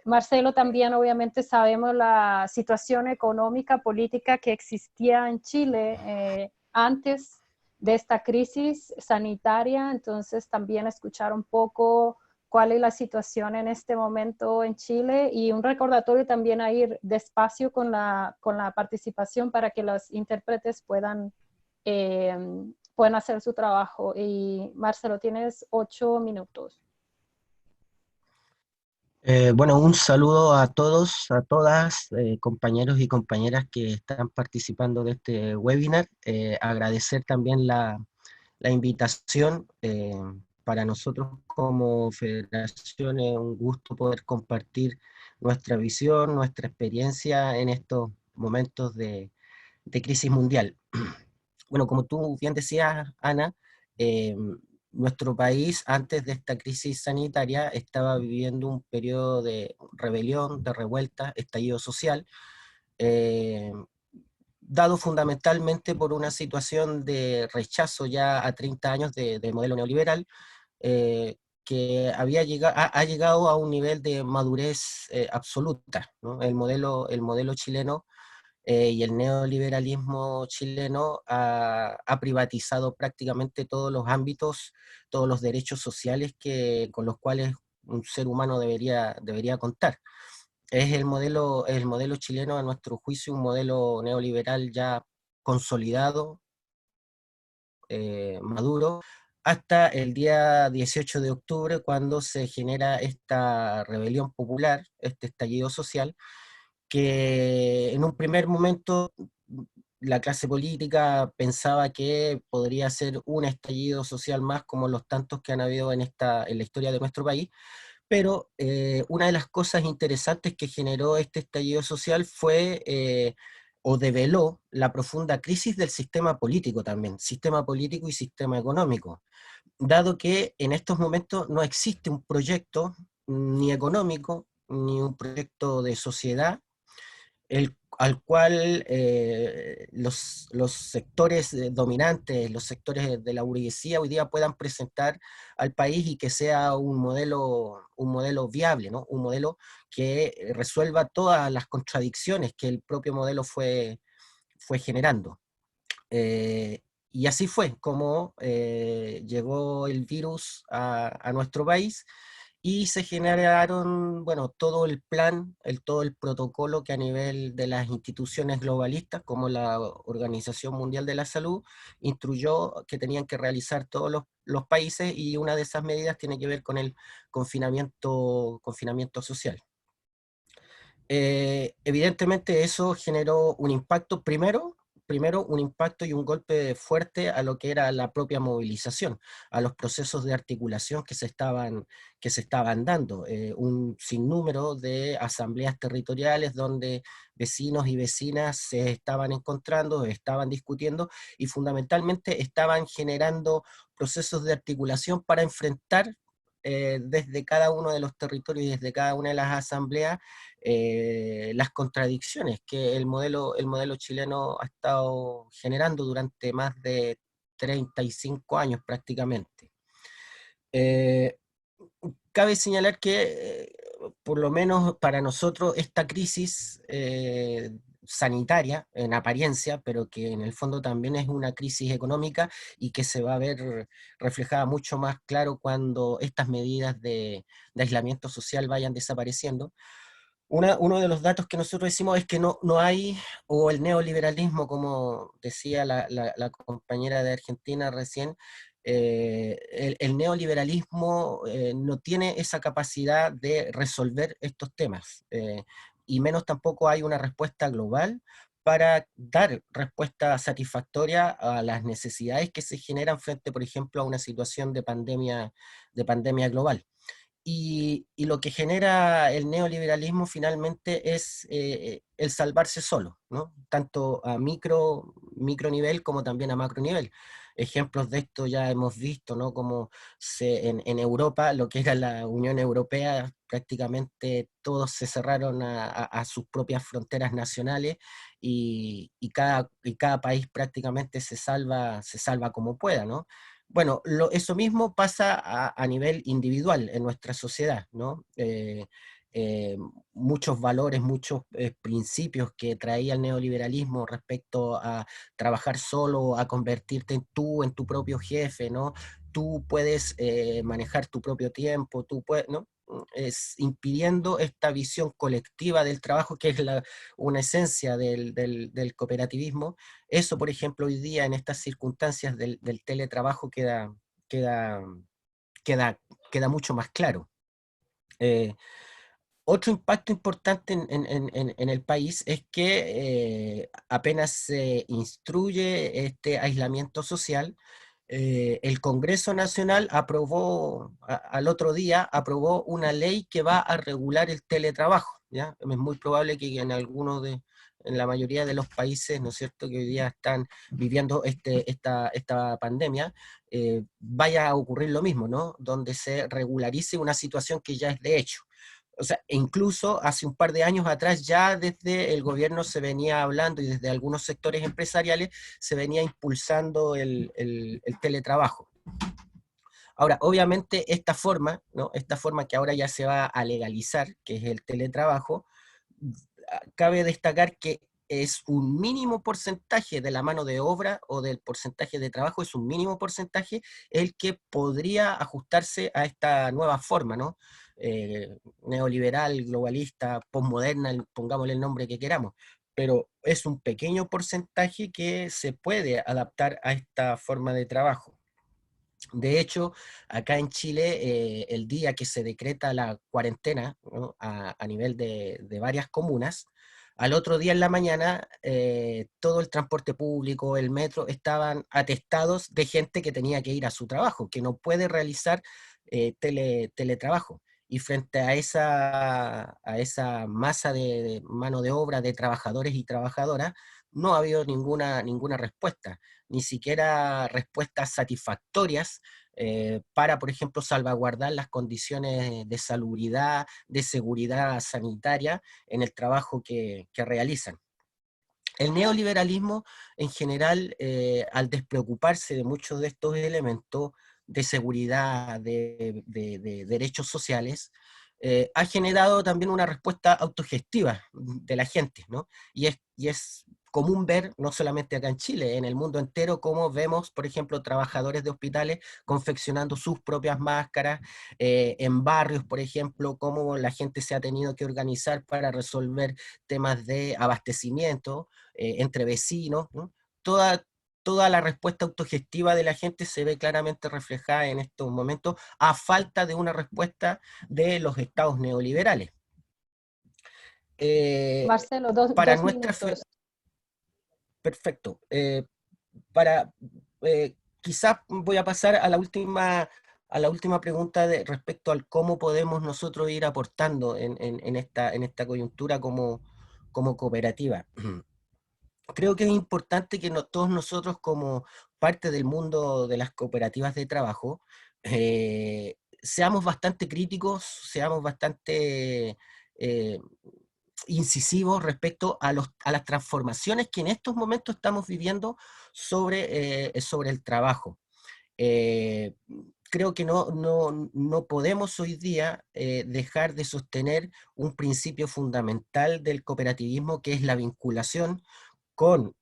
Marcelo, también obviamente sabemos la situación económica, política que existía en Chile antes de esta crisis sanitaria, entonces también escuchar un poco cuál es la situación en este momento en Chile, y un recordatorio también a ir despacio con la participación para que los intérpretes puedan hacer su trabajo. Y Marcelo, tienes 8 minutos. Bueno, un saludo a todos, a todas, compañeros y compañeras que están participando de este webinar. Agradecer también la invitación. Para nosotros como federación es un gusto poder compartir nuestra visión, nuestra experiencia en estos momentos de crisis mundial. Bueno, como tú bien decías, Ana, nuestro país antes de esta crisis sanitaria estaba viviendo un periodo de rebelión, de revuelta, estallido social, dado fundamentalmente por una situación de rechazo ya a 30 años del modelo neoliberal, que ha llegado a un nivel de madurez absoluta, ¿no? El modelo chileno y el neoliberalismo chileno ha privatizado prácticamente todos los ámbitos, todos los derechos sociales con los cuales un ser humano debería contar. Es el modelo chileno, a nuestro juicio, un modelo neoliberal ya consolidado, maduro, hasta el día 18 de octubre, cuando se genera esta rebelión popular, este estallido social, que en un primer momento la clase política pensaba que podría ser un estallido social más como los tantos que han habido en la historia de nuestro país, pero una de las cosas interesantes que generó este estallido social fue, o develó, la profunda crisis del sistema político también, sistema político y sistema económico, dado que en estos momentos no existe un proyecto ni económico, ni un proyecto de sociedad, al cual los sectores dominantes, los sectores de la burguesía hoy día puedan presentar al país y que sea un modelo viable, ¿no? Un modelo que resuelva todas las contradicciones que el propio modelo fue generando. Y así fue como llegó el virus a nuestro país, y se generaron, bueno, todo el plan, todo el protocolo que a nivel de las instituciones globalistas, como la Organización Mundial de la Salud, instruyó que tenían que realizar todos los países, y una de esas medidas tiene que ver con el confinamiento social. Evidentemente eso generó un impacto, primero un impacto y un golpe fuerte a lo que era la propia movilización, a los procesos de articulación que se estaban dando, un sinnúmero de asambleas territoriales donde vecinos y vecinas se estaban encontrando, estaban discutiendo y fundamentalmente estaban generando procesos de articulación para enfrentar desde cada uno de los territorios y desde cada una de las asambleas las contradicciones que el modelo chileno ha estado generando durante más de 35 años prácticamente. Cabe señalar que, por lo menos para nosotros, esta crisis sanitaria, en apariencia, pero que en el fondo también es una crisis económica y que se va a ver reflejada mucho más claro cuando estas medidas de aislamiento social vayan desapareciendo. Uno de los datos que nosotros decimos es que no hay, o el neoliberalismo, como decía la compañera de Argentina recién, el neoliberalismo no tiene esa capacidad de resolver estos temas, y menos tampoco hay una respuesta global para dar respuesta satisfactoria a las necesidades que se generan frente, por ejemplo, a una situación de pandemia global. Y lo que genera el neoliberalismo finalmente es el salvarse solo, ¿no? Tanto a micro nivel como también a macro nivel. Ejemplos de esto ya hemos visto, ¿no? Como en Europa, lo que era la Unión Europea, prácticamente todos se cerraron a sus propias fronteras nacionales, y cada país prácticamente se salva como pueda, ¿no? Bueno, eso mismo pasa a nivel individual en nuestra sociedad, ¿no? Muchos valores, muchos principios que traía el neoliberalismo respecto a trabajar solo, a convertirte en tu propio jefe, ¿no? Tú puedes manejar tu propio tiempo, tú puedes, ¿no? Es impidiendo esta visión colectiva del trabajo, que es una esencia del cooperativismo. Eso, por ejemplo, hoy día en estas circunstancias del teletrabajo queda mucho más claro. Otro impacto importante en el país es que apenas se instruye este aislamiento social, el Congreso Nacional al otro día aprobó una ley que va a regular el teletrabajo, ¿ya? Es muy probable que en la mayoría de los países, ¿no es cierto?, que hoy día están viviendo esta pandemia, vaya a ocurrir lo mismo, ¿no? Donde se regularice una situación que ya es de hecho. O sea, incluso hace un par de años atrás ya desde el gobierno se venía hablando, y desde algunos sectores empresariales se venía impulsando el teletrabajo. Ahora, obviamente esta forma, ¿no? Esta forma que ahora ya se va a legalizar, que es el teletrabajo, cabe destacar que es un mínimo porcentaje de la mano de obra o del porcentaje de trabajo, es un mínimo porcentaje el que podría ajustarse a esta nueva forma, ¿no? Neoliberal, globalista, postmoderna, pongámosle el nombre que queramos, pero es un pequeño porcentaje que se puede adaptar a esta forma de trabajo. De hecho, acá en Chile, el día que se decreta la cuarentena, ¿no?, a nivel de varias comunas, Al otro día en la mañana, todo el transporte público, el metro, estaban atestados de gente que tenía que ir a su trabajo, que no puede realizar teletrabajo. Y frente a esa masa de mano de obra de trabajadores y trabajadoras, no ha habido ninguna respuesta, ni siquiera respuestas satisfactorias para, por ejemplo, salvaguardar las condiciones de salubridad, de seguridad sanitaria en el trabajo que realizan. El neoliberalismo, en general, al despreocuparse de muchos de estos elementos de seguridad, de derechos sociales, ha generado también una respuesta autogestiva de la gente, ¿no? Y es común ver, no solamente acá en Chile, en el mundo entero, cómo vemos, por ejemplo, trabajadores de hospitales confeccionando sus propias máscaras, en barrios, por ejemplo, cómo la gente se ha tenido que organizar para resolver temas de abastecimiento, entre vecinos, ¿no? Toda la respuesta autogestiva de la gente se ve claramente reflejada en estos momentos a falta de una respuesta de los estados neoliberales. Marcelo, dos minutos. Perfecto. Quizás voy a pasar a la última pregunta respecto al cómo podemos nosotros ir aportando en esta coyuntura como cooperativa. Creo que es importante que todos nosotros, como parte del mundo de las cooperativas de trabajo, seamos bastante críticos, seamos bastante incisivos respecto a las transformaciones que en estos momentos estamos viviendo sobre el trabajo. Creo que no podemos hoy día dejar de sostener un principio fundamental del cooperativismo, que es la vinculación con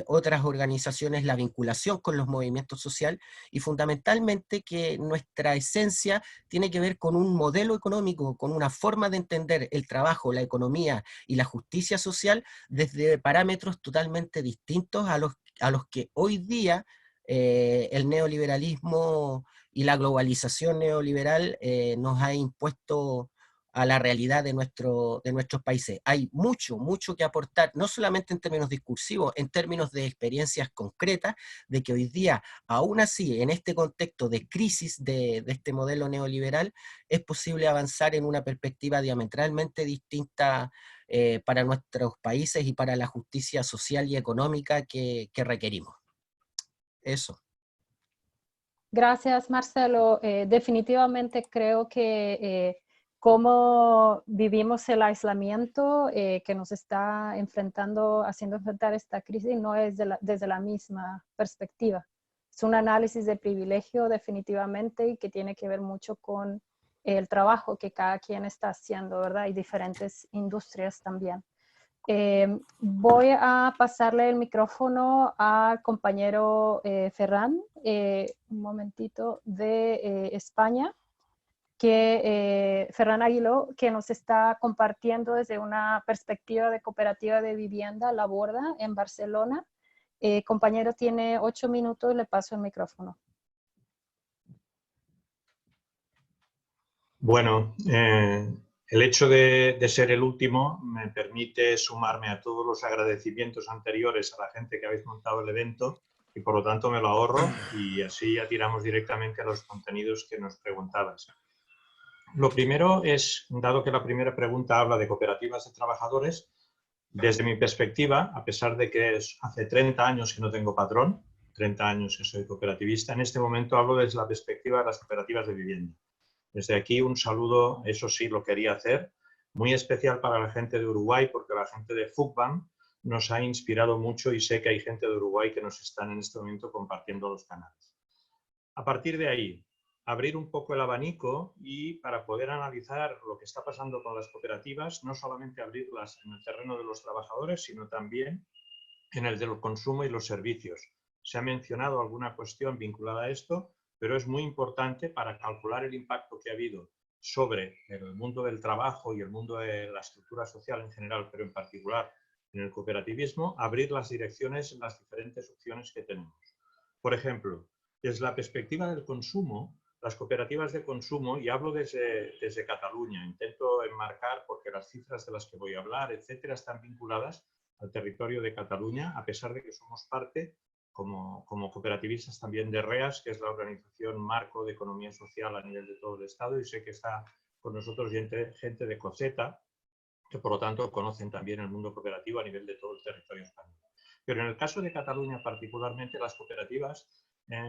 otras organizaciones, la vinculación con los movimientos sociales, y fundamentalmente que nuestra esencia tiene que ver con un modelo económico, con una forma de entender el trabajo, la economía y la justicia social desde parámetros totalmente distintos a los que hoy día el neoliberalismo y la globalización neoliberal nos ha impuesto a la realidad de nuestros países. Hay mucho que aportar, no solamente en términos discursivos, en términos de experiencias concretas, de que hoy día, aún así, en este contexto de crisis de este modelo neoliberal, es posible avanzar en una perspectiva diametralmente distinta para nuestros países y para la justicia social y económica que requerimos. Eso. Gracias, Marcelo. Definitivamente creo que cómo vivimos el aislamiento que nos está haciendo enfrentar esta crisis no es desde la misma perspectiva. Es un análisis de privilegio definitivamente y que tiene que ver mucho con el trabajo que cada quien está haciendo, ¿verdad? Y diferentes industrias también. Voy a pasarle el micrófono al compañero Ferran, un momentito, de España, Ferran Aguiló, que nos está compartiendo desde una perspectiva de cooperativa de vivienda, La Borda, en Barcelona. Compañero, tiene 8 minutos, le paso el micrófono. Bueno, el hecho de ser el último me permite sumarme a todos los agradecimientos anteriores a la gente que habéis montado el evento y por lo tanto me lo ahorro y así ya tiramos directamente a los contenidos que nos preguntabas. Lo primero es, dado que la primera pregunta habla de cooperativas de trabajadores, desde mi perspectiva, a pesar de que hace 30 años que no tengo patrón, 30 años que soy cooperativista, en este momento hablo desde la perspectiva de las cooperativas de vivienda. Desde aquí un saludo, eso sí lo quería hacer, muy especial para la gente de Uruguay, porque la gente de FUCBAN nos ha inspirado mucho y sé que hay gente de Uruguay que nos están en este momento compartiendo los canales. A partir de ahí, abrir un poco el abanico y para poder analizar lo que está pasando con las cooperativas, no solamente abrirlas en el terreno de los trabajadores, sino también en el del consumo y los servicios. Se ha mencionado alguna cuestión vinculada a esto, pero es muy importante para calcular el impacto que ha habido sobre el mundo del trabajo y el mundo de la estructura social en general, pero en particular en el cooperativismo, abrir las direcciones en las diferentes opciones que tenemos. Por ejemplo, desde la perspectiva del consumo, las cooperativas de consumo, y hablo desde Cataluña, intento enmarcar porque las cifras de las que voy a hablar, etcétera, están vinculadas al territorio de Cataluña, a pesar de que somos parte, como cooperativistas también de REAS, que es la organización marco de economía social a nivel de todo el Estado, y sé que está con nosotros gente de COSETA, que por lo tanto conocen también el mundo cooperativo a nivel de todo el territorio español. Pero en el caso de Cataluña particularmente, las cooperativas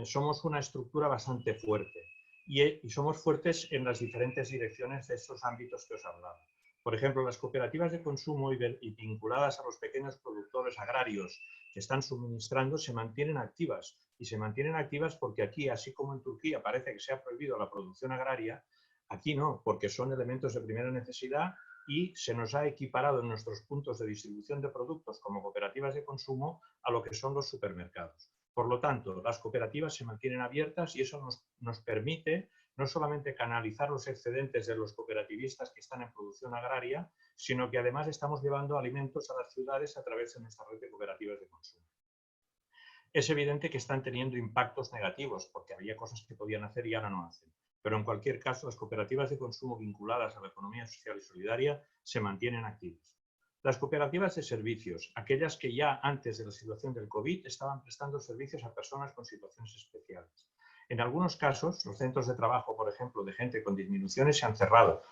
somos una estructura bastante fuerte y somos fuertes en las diferentes direcciones de estos ámbitos que os hablaba. Por ejemplo, las cooperativas de consumo y vinculadas a los pequeños productores agrarios que están suministrando se mantienen activas. Y se mantienen activas porque aquí, así como en Turquía parece que se ha prohibido la producción agraria, aquí no, porque son elementos de primera necesidad y se nos ha equiparado en nuestros puntos de distribución de productos como cooperativas de consumo a lo que son los supermercados. Por lo tanto, las cooperativas se mantienen abiertas y eso nos permite no solamente canalizar los excedentes de los cooperativistas que están en producción agraria, sino que además estamos llevando alimentos a las ciudades a través de nuestra red de cooperativas de consumo. Es evidente que están teniendo impactos negativos, porque había cosas que podían hacer y ahora no hacen. Pero en cualquier caso, las cooperativas de consumo vinculadas a la economía social y solidaria se mantienen activas. Las cooperativas de servicios, aquellas que ya antes de la situación del COVID estaban prestando servicios a personas con situaciones especiales. En algunos casos, los centros de trabajo, por ejemplo, de gente con disminuciones se han cerrado,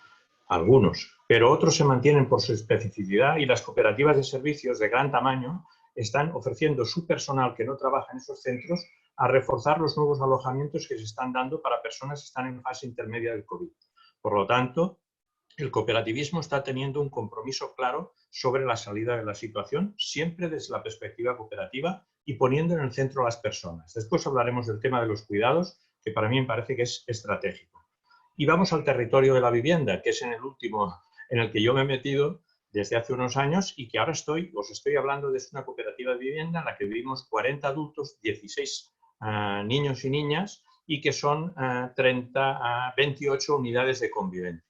algunos, pero otros se mantienen por su especificidad y las cooperativas de servicios de gran tamaño están ofreciendo su personal que no trabaja en esos centros a reforzar los nuevos alojamientos que se están dando para personas que están en fase intermedia del COVID. Por lo tanto, el cooperativismo está teniendo un compromiso claro sobre la salida de la situación, siempre desde la perspectiva cooperativa y poniendo en el centro a las personas. Después hablaremos del tema de los cuidados, que para mí me parece que es estratégico. Y vamos al territorio de la vivienda, que es en el último en el que yo me he metido desde hace unos años y que ahora os estoy hablando de una cooperativa de vivienda en la que vivimos 40 adultos, 16 niños y niñas y que son 28 unidades de convivencia.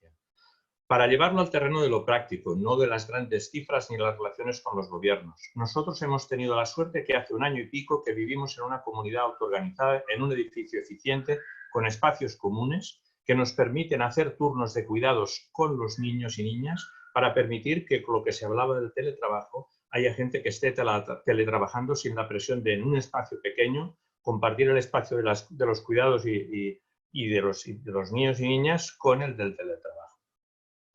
Para llevarlo al terreno de lo práctico, no de las grandes cifras ni las relaciones con los gobiernos. Nosotros hemos tenido la suerte que hace un año y pico que vivimos en una comunidad autoorganizada, en un edificio eficiente, con espacios comunes, que nos permiten hacer turnos de cuidados con los niños y niñas para permitir que, con lo que se hablaba del teletrabajo, haya gente que esté teletrabajando sin la presión de, en un espacio pequeño, compartir el espacio de los cuidados y de los niños y niñas con el del teletrabajo.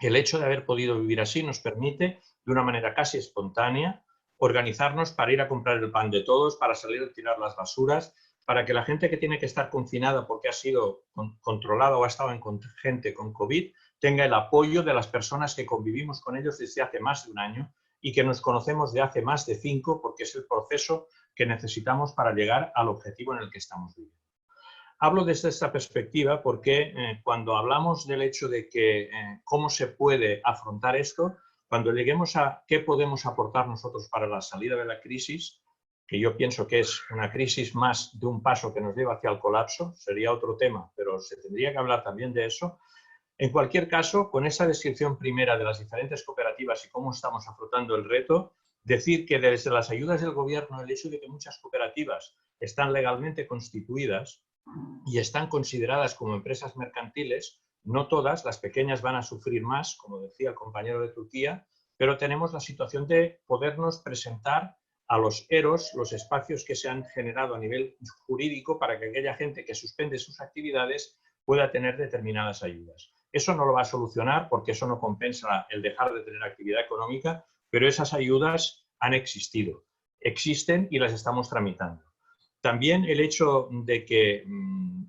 El hecho de haber podido vivir así nos permite, de una manera casi espontánea, organizarnos para ir a comprar el pan de todos, para salir a tirar las basuras, para que la gente que tiene que estar confinada porque ha sido controlada o ha estado con gente con COVID, tenga el apoyo de las personas que convivimos con ellos desde hace más de un año y que nos conocemos de hace más de 5, porque es el proceso que necesitamos para llegar al objetivo en el que estamos viviendo. Hablo desde esta perspectiva porque cuando hablamos del hecho de que cómo se puede afrontar esto, cuando lleguemos a qué podemos aportar nosotros para la salida de la crisis, que yo pienso que es una crisis más de un paso que nos lleva hacia el colapso, sería otro tema, pero se tendría que hablar también de eso. En cualquier caso, con esa descripción primera de las diferentes cooperativas y cómo estamos afrontando el reto, decir que desde las ayudas del gobierno, el hecho de que muchas cooperativas están legalmente constituidas y están consideradas como empresas mercantiles, no todas, las pequeñas van a sufrir más, como decía el compañero de Turquía, pero tenemos la situación de podernos presentar a los EROs, los espacios que se han generado a nivel jurídico para que aquella gente que suspende sus actividades pueda tener determinadas ayudas. Eso no lo va a solucionar porque eso no compensa el dejar de tener actividad económica, pero esas ayudas han existido, existen y las estamos tramitando. También el hecho de que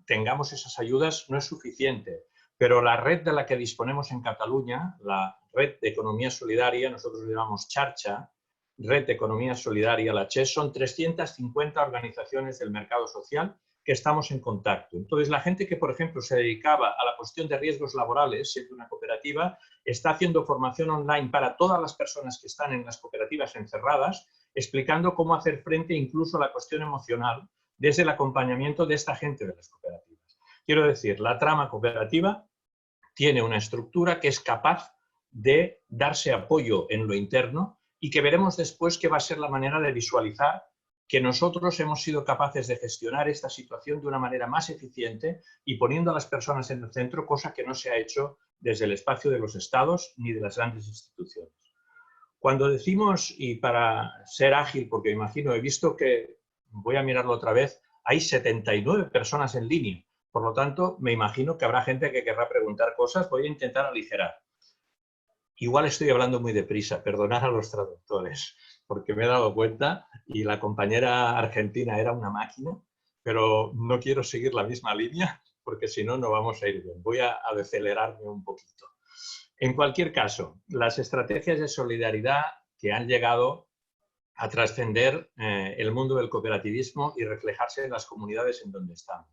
tengamos esas ayudas no es suficiente, pero la red de la que disponemos en Cataluña, la red de economía solidaria, nosotros le llamamos Xarxa, red de economía solidaria, la CHES, son 350 organizaciones del mercado social que estamos en contacto. Entonces, la gente que, por ejemplo, se dedicaba a la cuestión de riesgos laborales, siendo una cooperativa, está haciendo formación online para todas las personas que están en las cooperativas encerradas, explicando cómo hacer frente incluso a la cuestión emocional desde el acompañamiento de esta gente de las cooperativas. Quiero decir, la trama cooperativa tiene una estructura que es capaz de darse apoyo en lo interno y que veremos después que va a ser la manera de visualizar que nosotros hemos sido capaces de gestionar esta situación de una manera más eficiente y poniendo a las personas en el centro, cosa que no se ha hecho desde el espacio de los estados ni de las grandes instituciones. Cuando decimos, y para ser ágil, porque imagino, he visto que, voy a mirarlo otra vez, hay 79 personas en línea. Por lo tanto, me imagino que habrá gente que querrá preguntar cosas. Voy a intentar aligerar. Igual estoy hablando muy deprisa, perdonad a los traductores, porque me he dado cuenta y la compañera argentina era una máquina, pero no quiero seguir la misma línea porque si no, no vamos a ir bien. Voy a decelerarme un poquito. En cualquier caso, las estrategias de solidaridad que han llegado a trascender el mundo del cooperativismo y reflejarse en las comunidades en donde estamos.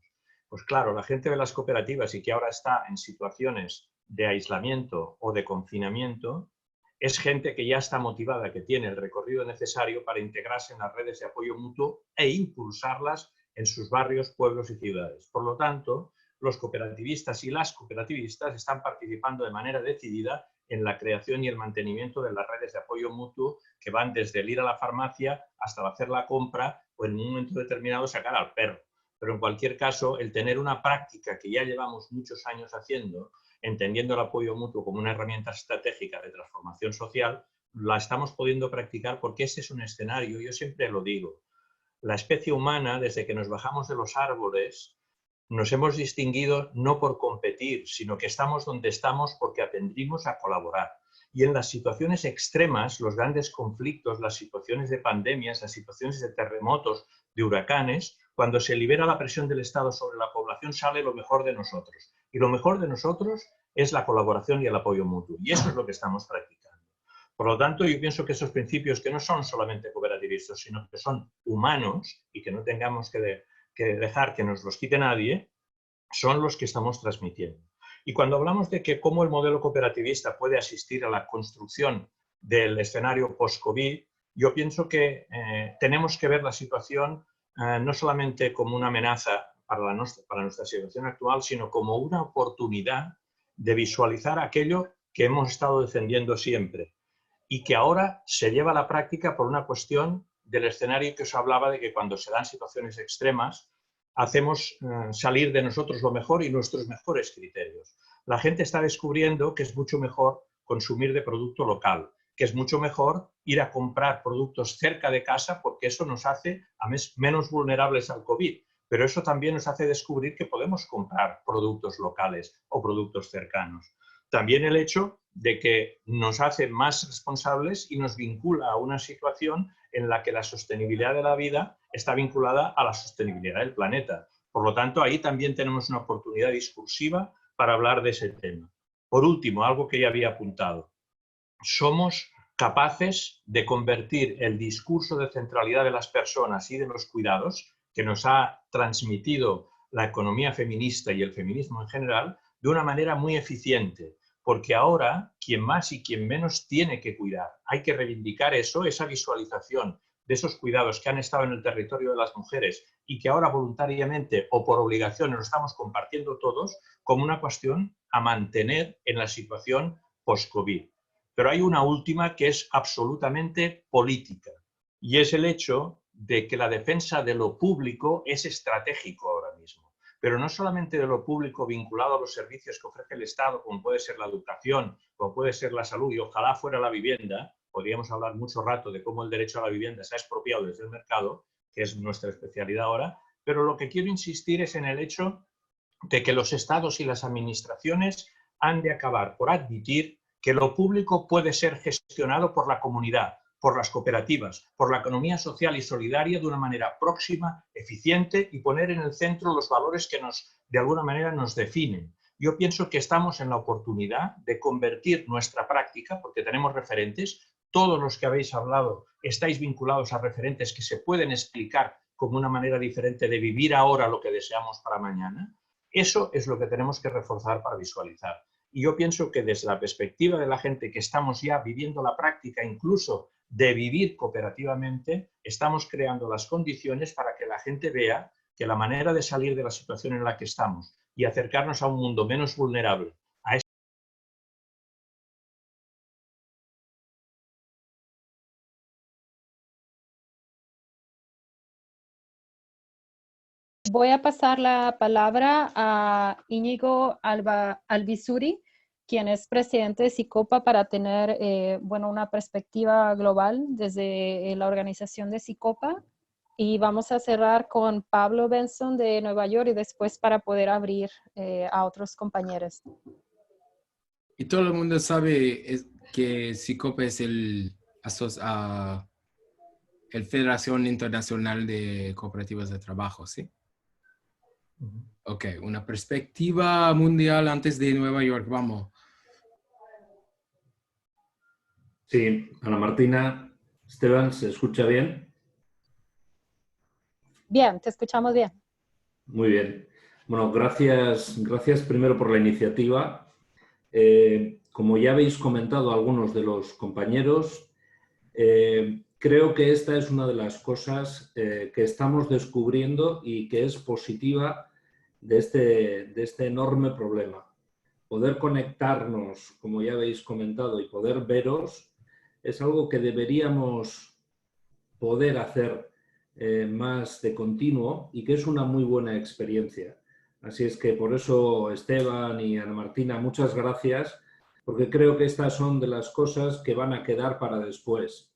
Pues claro, la gente de las cooperativas y que ahora está en situaciones de aislamiento o de confinamiento, es gente que ya está motivada, que tiene el recorrido necesario para integrarse en las redes de apoyo mutuo e impulsarlas en sus barrios, pueblos y ciudades. Por lo tanto, los cooperativistas y las cooperativistas están participando de manera decidida en la creación y el mantenimiento de las redes de apoyo mutuo que van desde el ir a la farmacia hasta hacer la compra o en un momento determinado sacar al perro. Pero en cualquier caso, el tener una práctica que ya llevamos muchos años haciendo, entendiendo el apoyo mutuo como una herramienta estratégica de transformación social, la estamos pudiendo practicar porque este es un escenario, yo siempre lo digo, la especie humana, desde que nos bajamos de los árboles, nos hemos distinguido no por competir, sino que estamos donde estamos porque aprendimos a colaborar. Y en las situaciones extremas, los grandes conflictos, las situaciones de pandemias, las situaciones de terremotos, de huracanes, cuando se libera la presión del Estado sobre la población, sale lo mejor de nosotros. Y lo mejor de nosotros es la colaboración y el apoyo mutuo. Y eso es lo que estamos practicando. Por lo tanto, yo pienso que esos principios que no son solamente cooperativistas, sino que son humanos y que no tengamos que dejar que nos los quite nadie, son los que estamos transmitiendo. Y cuando hablamos de que cómo el modelo cooperativista puede asistir a la construcción del escenario post-COVID, yo pienso que tenemos que ver la situación no solamente como una amenaza para nuestra situación actual, sino como una oportunidad de visualizar aquello que hemos estado defendiendo siempre y que ahora se lleva a la práctica por una cuestión del escenario que os hablaba de que cuando se dan situaciones extremas hacemos salir de nosotros lo mejor y nuestros mejores criterios. La gente está descubriendo que es mucho mejor consumir de producto local, que es mucho mejor ir a comprar productos cerca de casa porque eso nos hace menos vulnerables al COVID, pero eso también nos hace descubrir que podemos comprar productos locales o productos cercanos. También el hecho de que nos hace más responsables y nos vincula a una situación en la que la sostenibilidad de la vida está vinculada a la sostenibilidad del planeta. Por lo tanto, ahí también tenemos una oportunidad discursiva para hablar de ese tema. Por último, algo que ya había apuntado. Somos capaces de convertir el discurso de centralidad de las personas y de los cuidados que nos ha transmitido la economía feminista y el feminismo en general de una manera muy eficiente. Porque ahora, quien más y quien menos tiene que cuidar. Hay que reivindicar eso, esa visualización de esos cuidados que han estado en el territorio de las mujeres y que ahora voluntariamente o por obligación nos estamos compartiendo todos como una cuestión a mantener en la situación post-COVID. Pero hay una última que es absolutamente política y es el hecho de que la defensa de lo público es estratégico ahora mismo. Pero no solamente de lo público vinculado a los servicios que ofrece el Estado, como puede ser la educación, como puede ser la salud y ojalá fuera la vivienda. Podríamos hablar mucho rato de cómo el derecho a la vivienda se ha expropiado desde el mercado, que es nuestra especialidad ahora, pero lo que quiero insistir es en el hecho de que los estados y las administraciones han de acabar por admitir que lo público puede ser gestionado por la comunidad, por las cooperativas, por la economía social y solidaria de una manera próxima, eficiente y poner en el centro los valores que de alguna manera nos definen. Yo pienso que estamos en la oportunidad de convertir nuestra práctica, porque tenemos referentes, todos los que habéis hablado estáis vinculados a referentes que se pueden explicar como una manera diferente de vivir ahora lo que deseamos para mañana. Eso es lo que tenemos que reforzar para visualizar. Y yo pienso que desde la perspectiva de la gente que estamos ya viviendo la práctica, incluso de vivir cooperativamente, estamos creando las condiciones para que la gente vea que la manera de salir de la situación en la que estamos y acercarnos a un mundo menos vulnerable Voy a pasar la palabra a Íñigo Albizuri, quien es presidente de Sicopa, para tener bueno, una perspectiva global desde la organización de Sicopa. Y vamos a cerrar con Pablo Benson de Nueva York y después para poder abrir a otros compañeros. Y todo el mundo sabe que Sicopa es el Federación Internacional de Cooperativas de Trabajo, ¿sí? Ok, una perspectiva mundial antes de Nueva York, vamos. Sí, Ana Martina, Esteban, ¿se escucha bien? Bien, te escuchamos bien. Muy bien. Bueno, gracias primero por la iniciativa. Como ya habéis comentado algunos de los compañeros, creo que esta es una de las cosas que estamos descubriendo y que es positiva de este enorme problema. Poder conectarnos, como ya habéis comentado, y poder veros es algo que deberíamos poder hacer más de continuo y que es una muy buena experiencia. Así es que por eso, Esteban y Ana Martina, muchas gracias, porque creo que estas son de las cosas que van a quedar para después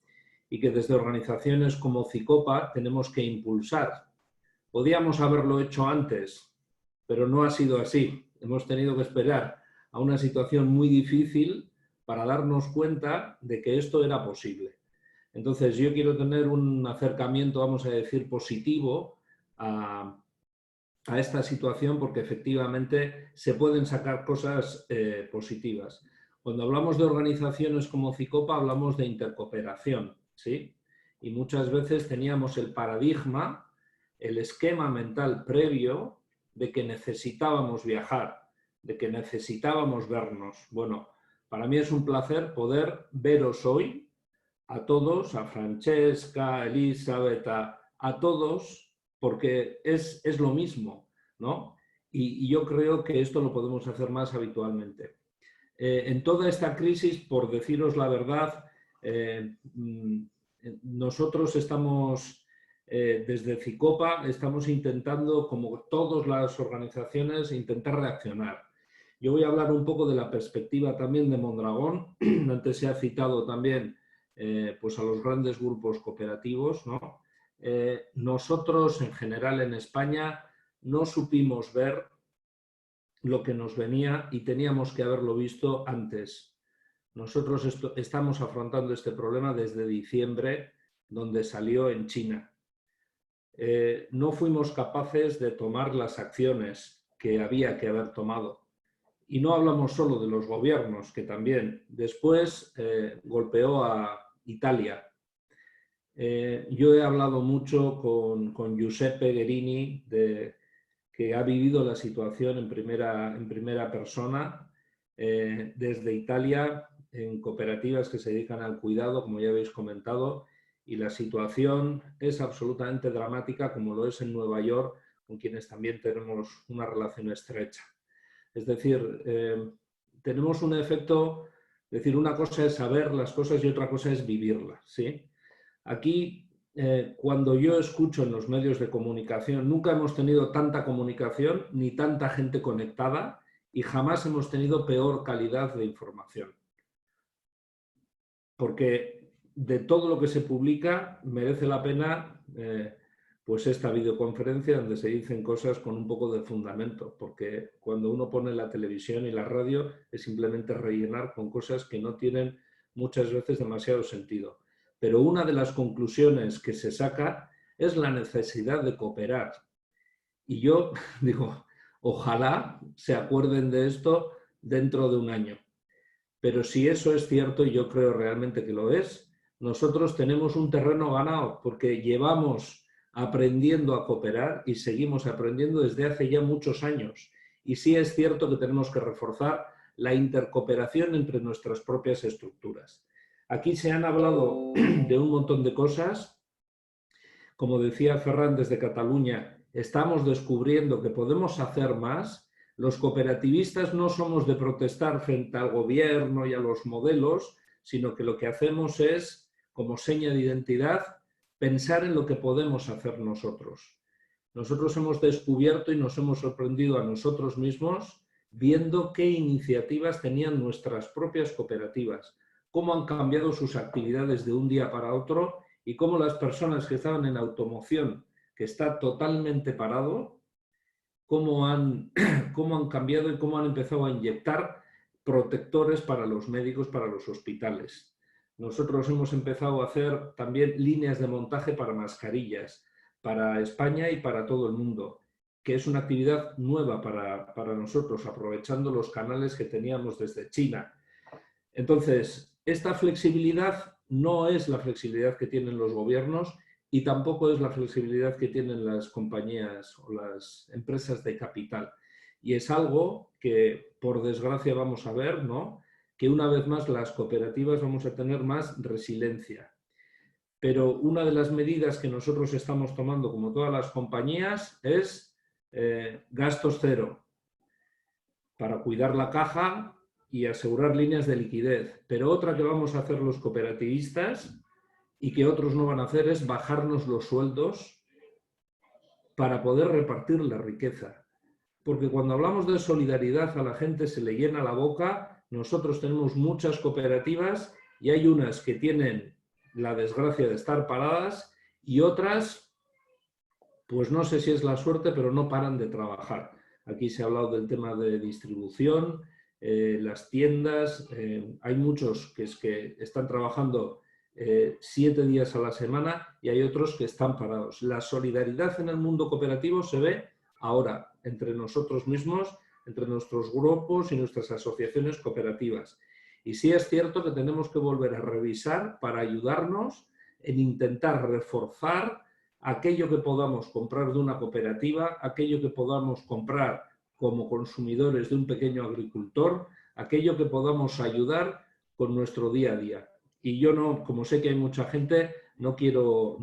y que desde organizaciones como Sicopa tenemos que impulsar. Podíamos haberlo hecho antes, pero no ha sido así. Hemos tenido que esperar a una situación muy difícil para darnos cuenta de que esto era posible. Entonces yo quiero tener un acercamiento, vamos a decir, positivo a esta situación porque efectivamente se pueden sacar cosas positivas. Cuando hablamos de organizaciones como Sicopa hablamos de intercooperación, ¿sí? Y muchas veces teníamos el paradigma, el esquema mental previo de que necesitábamos viajar, de que necesitábamos vernos. Bueno, para mí es un placer poder veros hoy, a todos, a Francesca, a Elizabeth, a todos, porque es lo mismo, ¿no? Y yo creo que esto lo podemos hacer más habitualmente. En toda esta crisis, por deciros la verdad, nosotros estamos, desde Sicopa, estamos intentando, como todas las organizaciones, intentar reaccionar. Yo voy a hablar un poco de la perspectiva también de Mondragón. Antes se ha citado también pues a los grandes grupos cooperativos, ¿no? Nosotros, en general, en España, no supimos ver lo que nos venía y teníamos que haberlo visto antes. Nosotros estamos afrontando este problema desde diciembre, donde salió en China. No fuimos capaces de tomar las acciones que había que haber tomado. Y no hablamos solo de los gobiernos, que también. Después golpeó a Italia. Yo he hablado mucho con Giuseppe Guerini, que ha vivido la situación en primera persona desde Italia, en cooperativas que se dedican al cuidado, como ya habéis comentado, y la situación es absolutamente dramática, como lo es en Nueva York, con quienes también tenemos una relación estrecha. Es decir, tenemos un efecto, es decir, una cosa es saber las cosas y otra cosa es vivirlas, ¿sí? Aquí, cuando yo escucho en los medios de comunicación, nunca hemos tenido tanta comunicación ni tanta gente conectada y jamás hemos tenido peor calidad de información. Porque de todo lo que se publica merece la pena pues esta videoconferencia donde se dicen cosas con un poco de fundamento, porque cuando uno pone la televisión y la radio es simplemente rellenar con cosas que no tienen muchas veces demasiado sentido. Pero una de las conclusiones que se saca es la necesidad de cooperar. Y yo digo, ojalá se acuerden de esto dentro de un año. Pero si eso es cierto, y yo creo realmente que lo es, nosotros tenemos un terreno ganado porque llevamos aprendiendo a cooperar y seguimos aprendiendo desde hace ya muchos años. Y sí es cierto que tenemos que reforzar la intercooperación entre nuestras propias estructuras. Aquí se han hablado de un montón de cosas. Como decía Ferran desde Cataluña, estamos descubriendo que podemos hacer más. Los cooperativistas no somos de protestar frente al gobierno y a los modelos, sino que lo que hacemos es, como seña de identidad, pensar en lo que podemos hacer nosotros. nosotros hemos descubierto y nos hemos sorprendido a nosotros mismos viendo qué iniciativas tenían nuestras propias cooperativas, cómo han cambiado sus actividades de un día para otro y cómo las personas que estaban en automoción, que está totalmente parado, cómo han cambiado y cómo han empezado a inyectar protectores para los médicos, para los hospitales. Nosotros hemos empezado a hacer también líneas de montaje para mascarillas, para España y para todo el mundo, que es una actividad nueva para nosotros, aprovechando los canales que teníamos desde China. Entonces, esta flexibilidad no es la flexibilidad que tienen los gobiernos y tampoco es la flexibilidad que tienen las compañías o las empresas de capital. Y es algo que, por desgracia, vamos a ver, ¿no?, que una vez más las cooperativas vamos a tener más resiliencia. Pero una de las medidas que nosotros estamos tomando, como todas las compañías, es gastos cero para cuidar la caja y asegurar líneas de liquidez. Pero otra que vamos a hacer los cooperativistas y que otros no van a hacer es bajarnos los sueldos para poder repartir la riqueza. Porque cuando hablamos de solidaridad a la gente se le llena la boca. Nosotros tenemos muchas cooperativas y hay unas que tienen la desgracia de estar paradas y otras, pues no sé si es la suerte, pero no paran de trabajar. Aquí se ha hablado del tema de distribución, las tiendas, hay muchos que están trabajando 7 días a la semana y hay otros que están parados. La solidaridad en el mundo cooperativo se ve ahora entre nosotros mismos, entre nuestros grupos y nuestras asociaciones cooperativas. Y sí es cierto que tenemos que volver a revisar para ayudarnos en intentar reforzar aquello que podamos comprar de una cooperativa, aquello que podamos comprar como consumidores de un pequeño agricultor, aquello que podamos ayudar con nuestro día a día. Y yo no, como sé que hay mucha gente, no quiero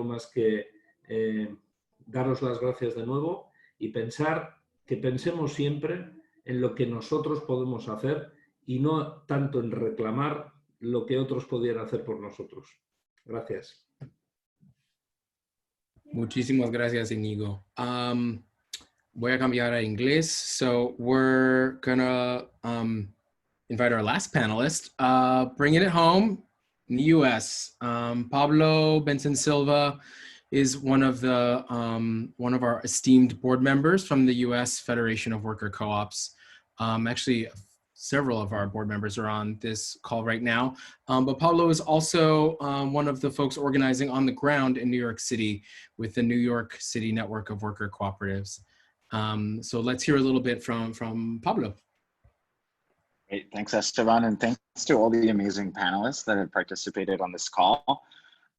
más que daros las gracias de nuevo y que pensemos siempre en lo que nosotros podemos hacer y no tanto en reclamar lo que otros podrían hacer por nosotros. Gracias. Muchísimas gracias, Íñigo. Voy a cambiar a inglés. So we're gonna invite our last panelist, bringing it home in the U.S. Pablo Benson Silva is one of our esteemed board members from the U.S. Federation of Worker Co-ops. Actually, several of our board members are on this call right now. But Pablo is also one of the folks organizing on the ground in New York City with the New York City Network of Worker Cooperatives. So let's hear a little bit from Pablo. Great, thanks Esteban, and thanks to all the amazing panelists that have participated on this call.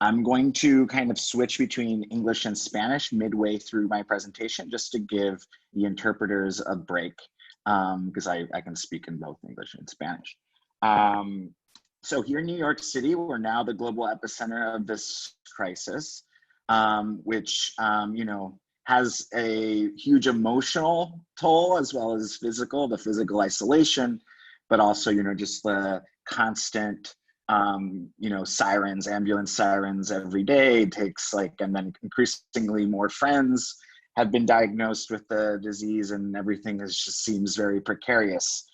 I'm going to kind of switch between English and Spanish midway through my presentation just to give the interpreters a break. Because I can speak in both English and Spanish. So here in New York City, we're now the global epicenter of this crisis, which has a huge emotional toll as well as physical, the physical isolation, but also just the constant sirens, ambulance sirens every day. It takes and then increasingly more friends have been diagnosed with the disease, and everything just seems very precarious,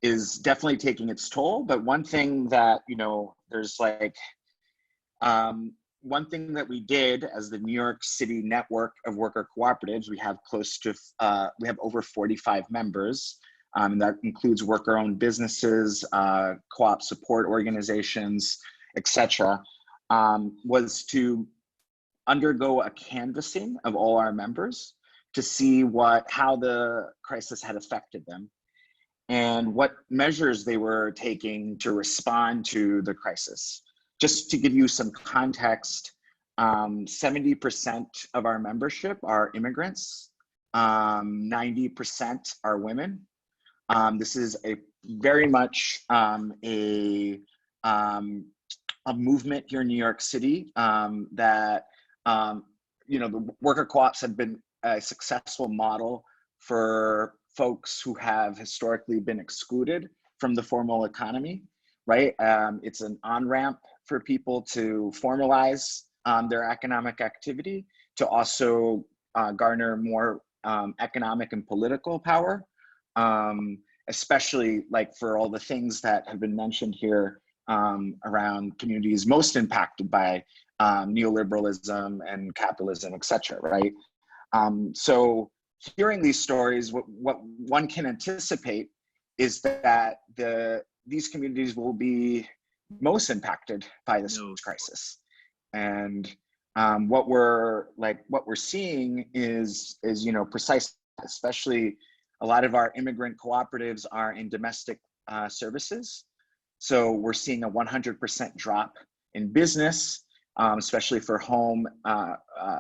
is definitely taking its toll. But one thing that, there's one thing that we did as the New York City Network of Worker Cooperatives, we have we have over 45 members, and that includes worker-owned businesses, co-op support organizations, etc., was to undergo a canvassing of all our members to see how the crisis had affected them and what measures they were taking to respond to the crisis. Just to give you some context, 70% of our membership are immigrants, 90% are women. This is very much a movement here in New York City that the worker co-ops have been a successful model for folks who have historically been excluded from the formal economy, right? It's an on-ramp for people to formalize their economic activity. to also garner more economic and political power, especially like for all the things that have been mentioned here around communities most impacted by neoliberalism and capitalism, etc. Right? So hearing these stories, what one can anticipate is that these communities will be most impacted by this crisis. And what we're seeing is precise, especially a lot of our immigrant cooperatives are in domestic services. So we're seeing a 100% drop in business, especially for home,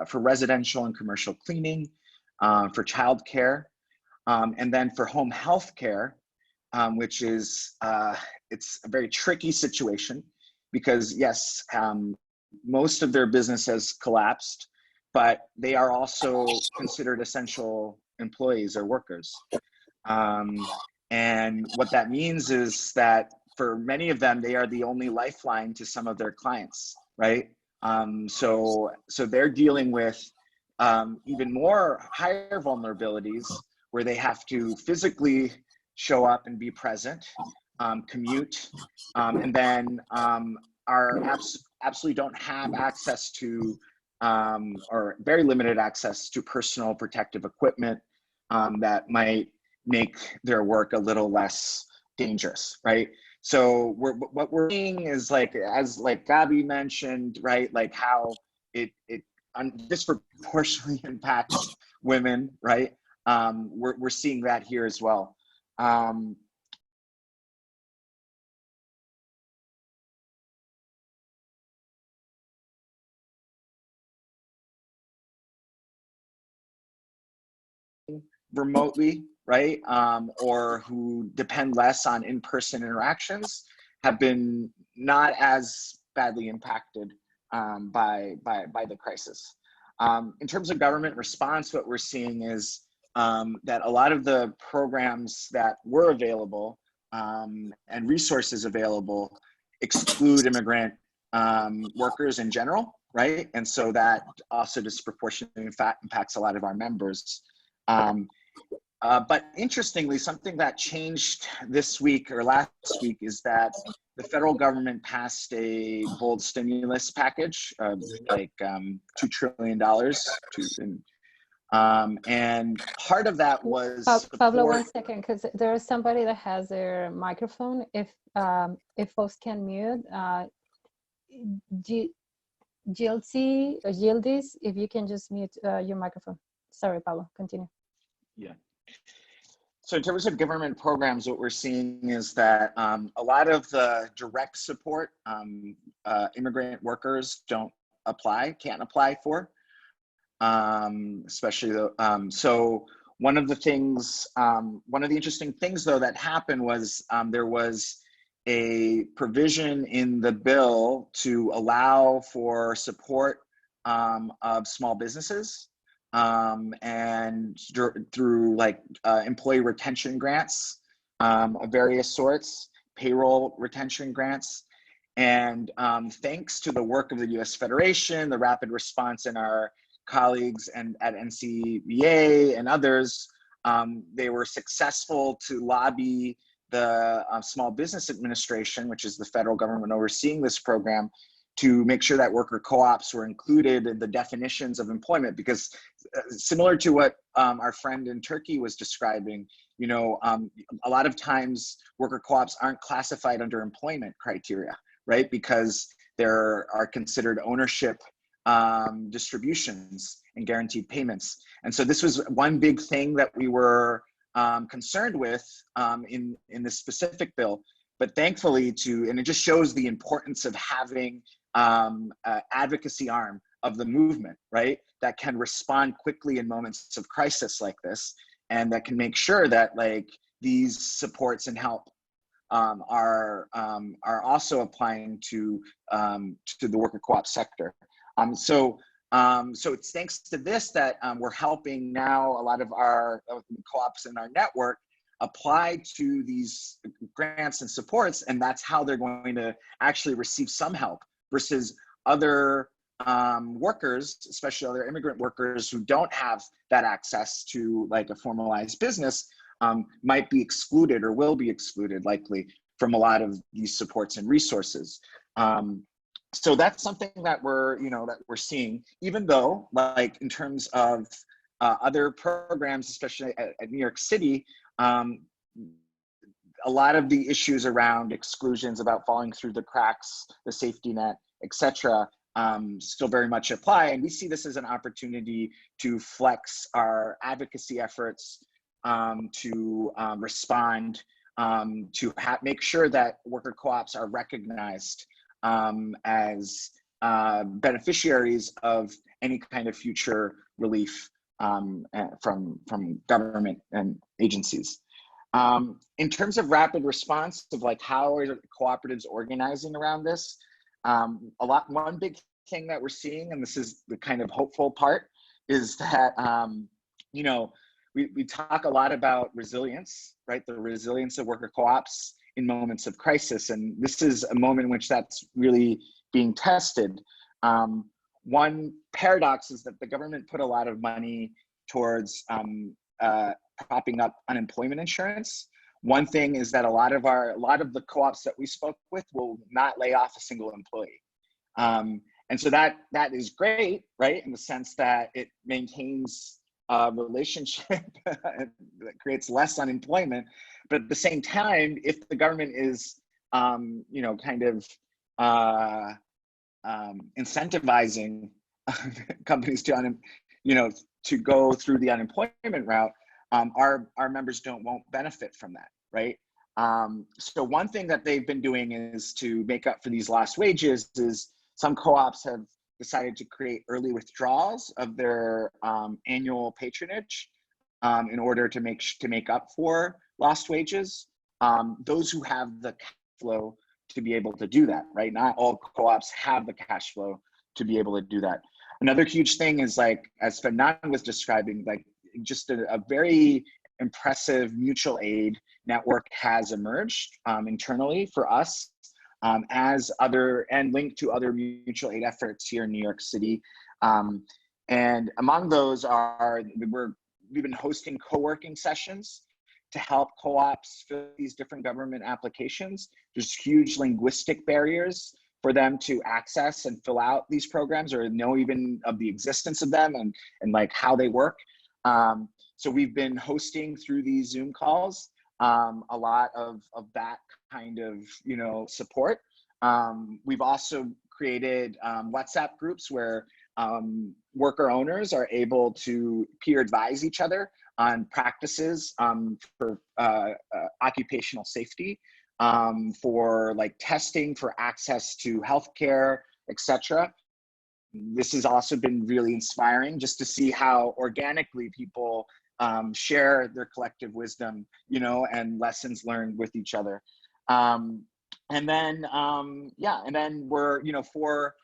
for residential and commercial cleaning, for childcare, and then for home health care, which is, it's a very tricky situation because yes, most of their business has collapsed, but they are also considered essential employees or workers. And what that means is that for many of them, they are the only lifeline to some of their clients, right? So they're dealing with even more higher vulnerabilities where they have to physically show up and be present, commute, and then absolutely don't have access to or very limited access to personal protective equipment that might make their work a little less dangerous, right? So what we're seeing is as Gabi mentioned, right? Like how it disproportionately impacts women, right? We're seeing that here as well. Remotely, right? Or who depend less on in-person interactions have been not as badly impacted by the crisis. In terms of government response, what we're seeing is that a lot of the programs that were available and resources available exclude immigrant workers in general, right? And so that also disproportionately impacts a lot of our members. But interestingly, something that changed this week or last week is that the federal government passed a bold stimulus package of like $2 trillion. And part of that was Pablo, 1 second, because there is somebody that has their microphone. If folks can mute, Gildis, if you can just mute your microphone. Sorry, Pablo, continue. Yeah. So in terms of government programs, what we're seeing is that a lot of the direct support immigrant workers can't apply for, especially so one of the interesting things though that happened was there was a provision in the bill to allow for support of small businesses and through employee retention grants of various sorts, payroll retention grants. And thanks to the work of the US Federation, the rapid response in our colleagues and at NCBA and others, they were successful to lobby the Small Business Administration, which is the federal government overseeing this program, to make sure that worker co-ops were included in the definitions of employment, because similar to what our friend in Turkey was describing, a lot of times worker co-ops aren't classified under employment criteria, right? Because there are considered ownership distributions and guaranteed payments. And so this was one big thing that we were concerned with in this specific bill. But thankfully and it just shows the importance of having advocacy arm of the movement, right? That can respond quickly in moments of crisis like this, and that can make sure that these supports and help are also applying to the worker co-op sector. So it's thanks to this that we're helping now a lot of our co-ops in our network apply to these grants and supports, and that's how they're going to actually receive some help versus other workers, especially other immigrant workers who don't have that access to like a formalized business, might be excluded or will be excluded likely from a lot of these supports and resources. So that's something that we're seeing, even though like in terms of other programs, especially at New York City, a lot of the issues around exclusions, about falling through the cracks, the safety net, etc., still very much apply. And we see this as an opportunity to flex our advocacy efforts, to respond, to make sure that worker co-ops are recognized as beneficiaries of any kind of future relief from government and agencies. In terms of rapid response of like how are cooperatives organizing around this, one big thing that we're seeing, and this is the kind of hopeful part, is that we talk a lot about resilience, right? The resilience of worker co-ops in moments of crisis, and this is a moment in which that's really being tested. One paradox is that the government put a lot of money towards propping up unemployment insurance. One thing is that a lot of the co-ops that we spoke with will not lay off a single employee. And so that is great, right? In the sense that it maintains a relationship that creates less unemployment. But at the same time, if the government is, incentivizing companies to go through the unemployment route, our members won't benefit from that, right? So one thing that they've been doing is to make up for these lost wages is some co-ops have decided to create early withdrawals of their annual patronage in order to make up for lost wages. Those who have the cash flow to be able to do that, right? Not all co-ops have the cash flow to be able to do that. Another huge thing is, like, as Fernand was describing, like just a very impressive mutual aid network has emerged internally for us and linked to other mutual aid efforts here in New York City. And among those we've been hosting co-working sessions to help co-ops fill these different government applications. There's huge linguistic barriers for them to access and fill out these programs or know even of the existence of them and like how they work. So we've been hosting through these Zoom calls a lot of that kind of support. We've also created WhatsApp groups where worker owners are able to peer advise each other on practices for occupational safety, for like testing, for access to healthcare, etc. This has also been really inspiring just to see how organically people share their collective wisdom, and lessons learned with each other. And then we're, for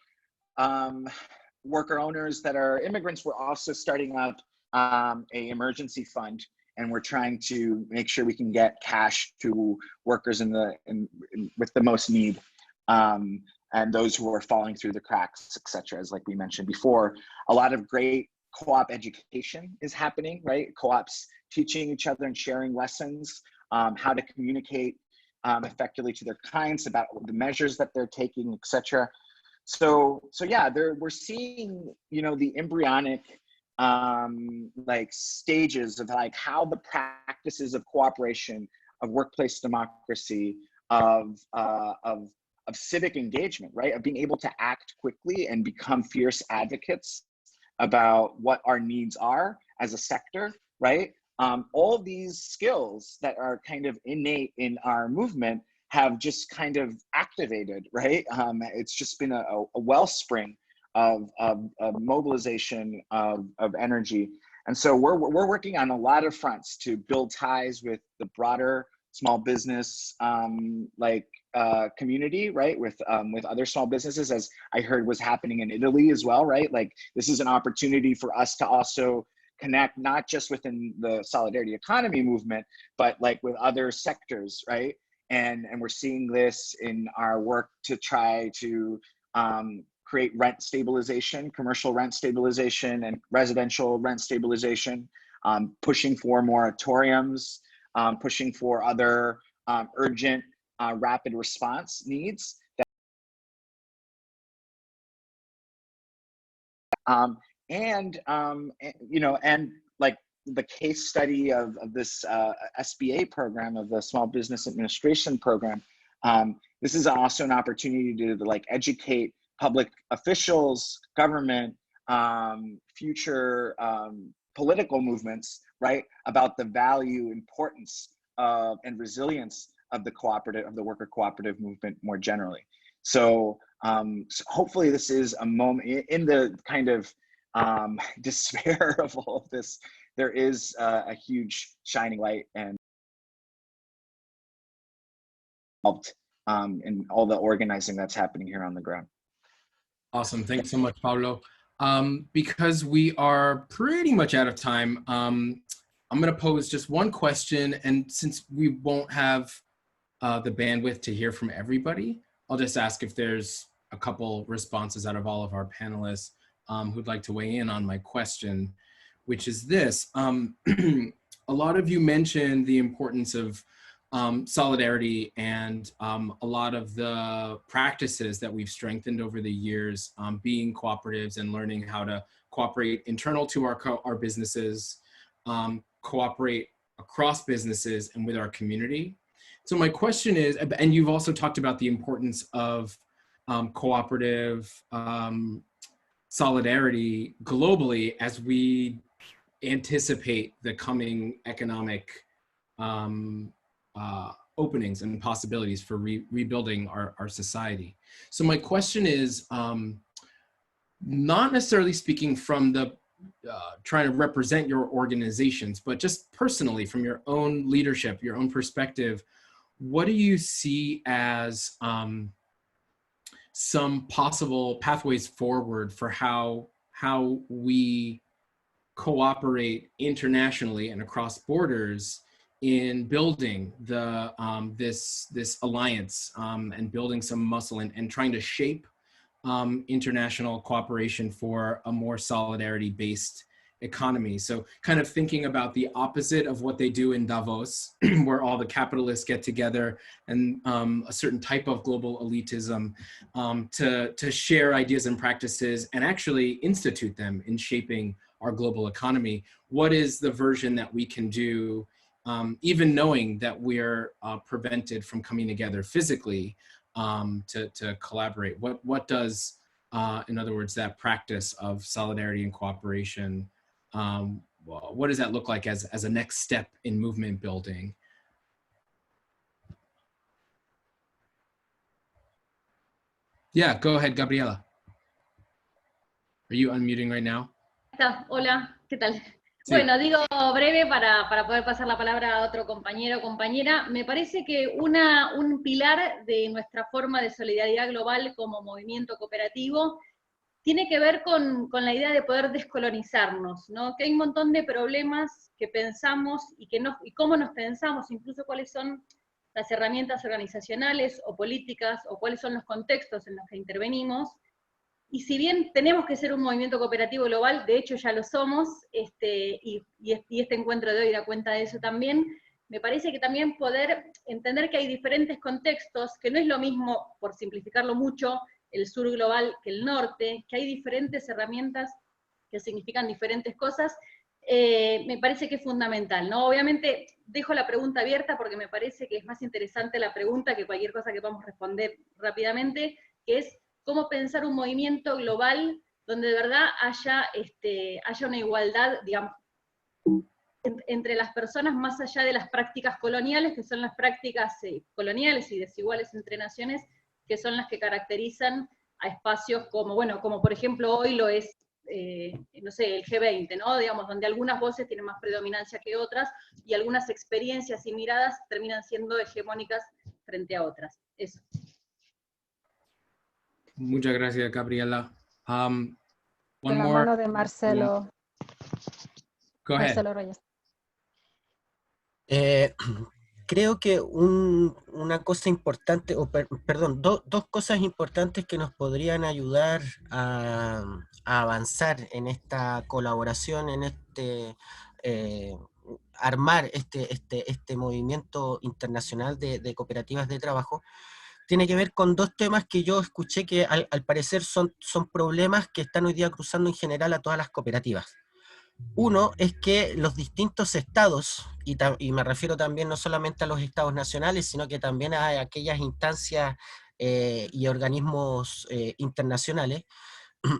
worker owners that are immigrants, we're also starting up a emergency fund, and we're trying to make sure we can get cash to workers with the most need, and those who are falling through the cracks, etc. As like we mentioned before, a lot of great co-op education is happening, right? Co-ops teaching each other and sharing lessons, how to communicate effectively to their clients about the measures that they're taking, etc. So yeah, we're seeing, the embryonic like stages of like how the practices of cooperation, of workplace democracy, of civic engagement, right? Of being able to act quickly and become fierce advocates about what our needs are as a sector, right? All these skills that are kind of innate in our movement have just kind of activated, right? It's just been a wellspring of mobilization of energy. And so we're working on a lot of fronts to build ties with the broader small business community, right? With other small businesses, as I heard was happening in Italy as well, right? Like this is an opportunity for us to also connect, not just within the solidarity economy movement, but like with other sectors, right? And we're seeing this in our work to try to create rent stabilization, commercial rent stabilization, and residential rent stabilization, pushing for moratoriums, pushing for other urgent, rapid response needs. And like the case study of this SBA program, of the Small Business Administration program, this is also an opportunity to like educate public officials, government, future political movements, right, about the value, importance of, and resilience of the cooperative, of the worker cooperative movement more generally. So, so hopefully this is a moment in the kind of despair of all of this. There is a huge shining light and helped in all the organizing that's happening here on the ground. Awesome. Thanks so much, Pablo. Because we are pretty much out of time, I'm going to pose just one question. And since we won't have the bandwidth to hear from everybody, I'll just ask if there's a couple responses out of all of our panelists who'd like to weigh in on my question, which is this. A lot of you mentioned the importance of solidarity and a lot of the practices that we've strengthened over the years, being cooperatives and learning how to cooperate internal to our businesses, cooperate across businesses and with our community. So my question is, and you've also talked about the importance of cooperative solidarity globally as we anticipate the coming economic openings and possibilities for rebuilding our society. So my question is, not necessarily speaking from the trying to represent your organizations, but just personally from your own leadership, your own perspective, what do you see as some possible pathways forward for how we cooperate internationally and across borders in building the this alliance and building some muscle and trying to shape international cooperation for a more solidarity-based economy? So kind of thinking about the opposite of what they do in Davos, where all the capitalists get together and a certain type of global elitism to share ideas and practices and actually institute them in shaping our global economy. What is the version that we can do, even knowing that we're prevented from coming together physically to collaborate? What does, in other words, that practice of solidarity and cooperation, what does that look like as a next step in movement building? Yeah, go ahead, Gabriela. Are you unmuting right now? Hola, ¿qué tal? Sí. Bueno, digo breve para poder pasar la palabra a otro compañero o compañera. Me parece que un pilar de nuestra forma de solidaridad global como movimiento cooperativo tiene que ver con la idea de poder descolonizarnos, ¿no? Que hay un montón de problemas que pensamos y cómo nos pensamos, incluso cuáles son las herramientas organizacionales o políticas o cuáles son los contextos en los que intervenimos. Y si bien tenemos que ser un movimiento cooperativo global, de hecho ya lo somos, y este encuentro de hoy da cuenta de eso también, me parece que también poder entender que hay diferentes contextos, que no es lo mismo, por simplificarlo mucho, el sur global que el norte, que hay diferentes herramientas que significan diferentes cosas, me parece que es fundamental, ¿no? Obviamente dejo la pregunta abierta porque me parece que es más interesante la pregunta que cualquier cosa que podamos responder rápidamente, que es cómo pensar un movimiento global donde de verdad haya una igualdad, digamos, entre las personas más allá de las prácticas coloniales, que son las prácticas coloniales y desiguales entre naciones, que son las que caracterizan a espacios como, bueno, como por ejemplo hoy lo es, no sé, el G20, ¿no? Digamos, donde algunas voces tienen más predominancia que otras, y algunas experiencias y miradas terminan siendo hegemónicas frente a otras. Eso. Muchas gracias, Gabriela. One De la more. mano de Marcelo. Go ahead. Marcelo Reyes. creo que una cosa importante, perdón, dos cosas importantes que nos podrían ayudar a avanzar en esta colaboración, en armar este movimiento internacional de cooperativas de trabajo, tiene que ver con dos temas que yo escuché que al parecer son problemas que están hoy día cruzando en general a todas las cooperativas. Uno es que los distintos estados, y me refiero también no solamente a los estados nacionales, sino que también a aquellas instancias y organismos internacionales,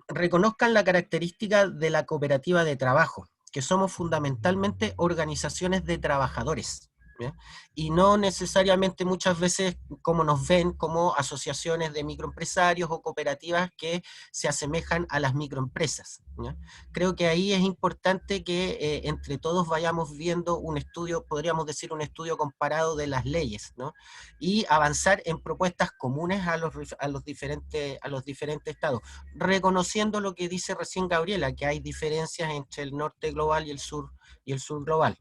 reconozcan la característica de la cooperativa de trabajo, que somos fundamentalmente organizaciones de trabajadores, ¿ya? Y no necesariamente muchas veces como nos ven como asociaciones de microempresarios o cooperativas que se asemejan a las microempresas, ¿ya? Creo que ahí es importante que entre todos vayamos viendo un estudio, podríamos decir un estudio comparado de las leyes, ¿no? Y avanzar en propuestas comunes a los diferentes estados, reconociendo lo que dice recién Gabriela, que hay diferencias entre el norte global y el sur global.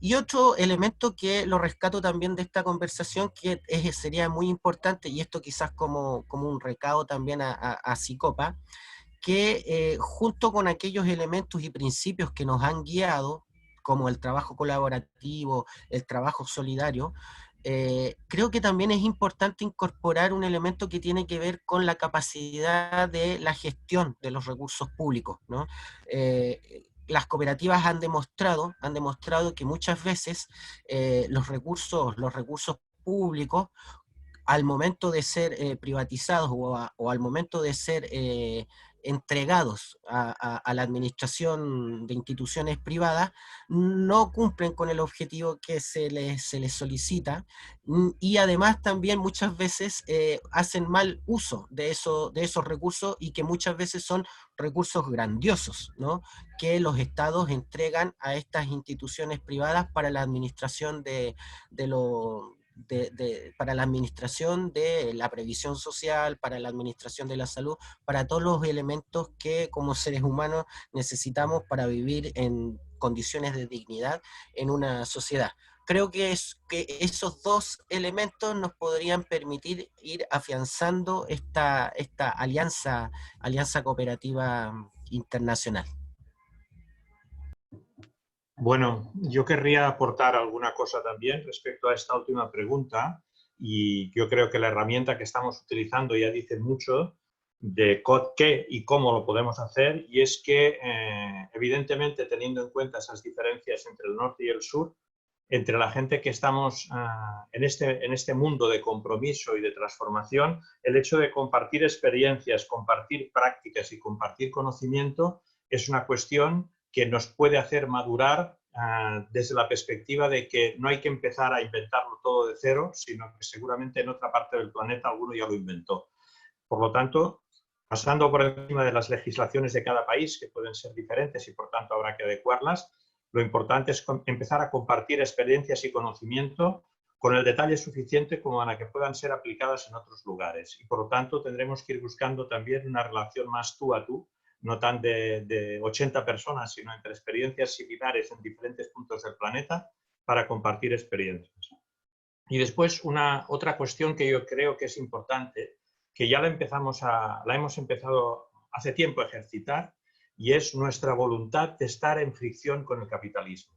Y otro elemento que lo rescato también de esta conversación, que sería muy importante, y esto quizás como un recado también a Sicopa, que junto con aquellos elementos y principios que nos han guiado, como el trabajo colaborativo, el trabajo solidario, creo que también es importante incorporar un elemento que tiene que ver con la capacidad de la gestión de los recursos públicos, ¿no? Las cooperativas han demostrado que muchas veces los recursos públicos, al momento de ser privatizados o al momento de ser entregados a la administración de instituciones privadas, no cumplen con el objetivo que se les solicita, y además también muchas veces hacen mal uso de esos recursos, y que muchas veces son recursos grandiosos, ¿no? Que los estados entregan a estas instituciones privadas para la administración para la administración de la previsión social, para la administración de la salud, para todos los elementos que como seres humanos necesitamos para vivir en condiciones de dignidad en una sociedad. Creo que esos dos elementos nos podrían permitir ir afianzando esta alianza cooperativa internacional. Bueno, yo querría aportar alguna cosa también respecto a esta última pregunta, y yo creo que la herramienta que estamos utilizando ya dice mucho de qué y cómo lo podemos hacer, y es que evidentemente, teniendo en cuenta esas diferencias entre el norte y el sur, entre la gente que estamos en este mundo de compromiso y de transformación, el hecho de compartir experiencias, compartir prácticas y compartir conocimiento es una cuestión que nos puede hacer madurar desde la perspectiva de que no hay que empezar a inventarlo todo de cero, sino que seguramente en otra parte del planeta alguno ya lo inventó. Por lo tanto, pasando por encima de las legislaciones de cada país, que pueden ser diferentes y por tanto habrá que adecuarlas, lo importante es empezar a compartir experiencias y conocimiento con el detalle suficiente como para que puedan ser aplicadas en otros lugares. Y por lo tanto tendremos que ir buscando también una relación más tú a tú, no tan de 80 personas, sino entre experiencias similares en diferentes puntos del planeta para compartir experiencias. Y después otra cuestión que yo creo que es importante, que ya la hemos empezado hace tiempo a ejercitar, y es nuestra voluntad de estar en fricción con el capitalismo.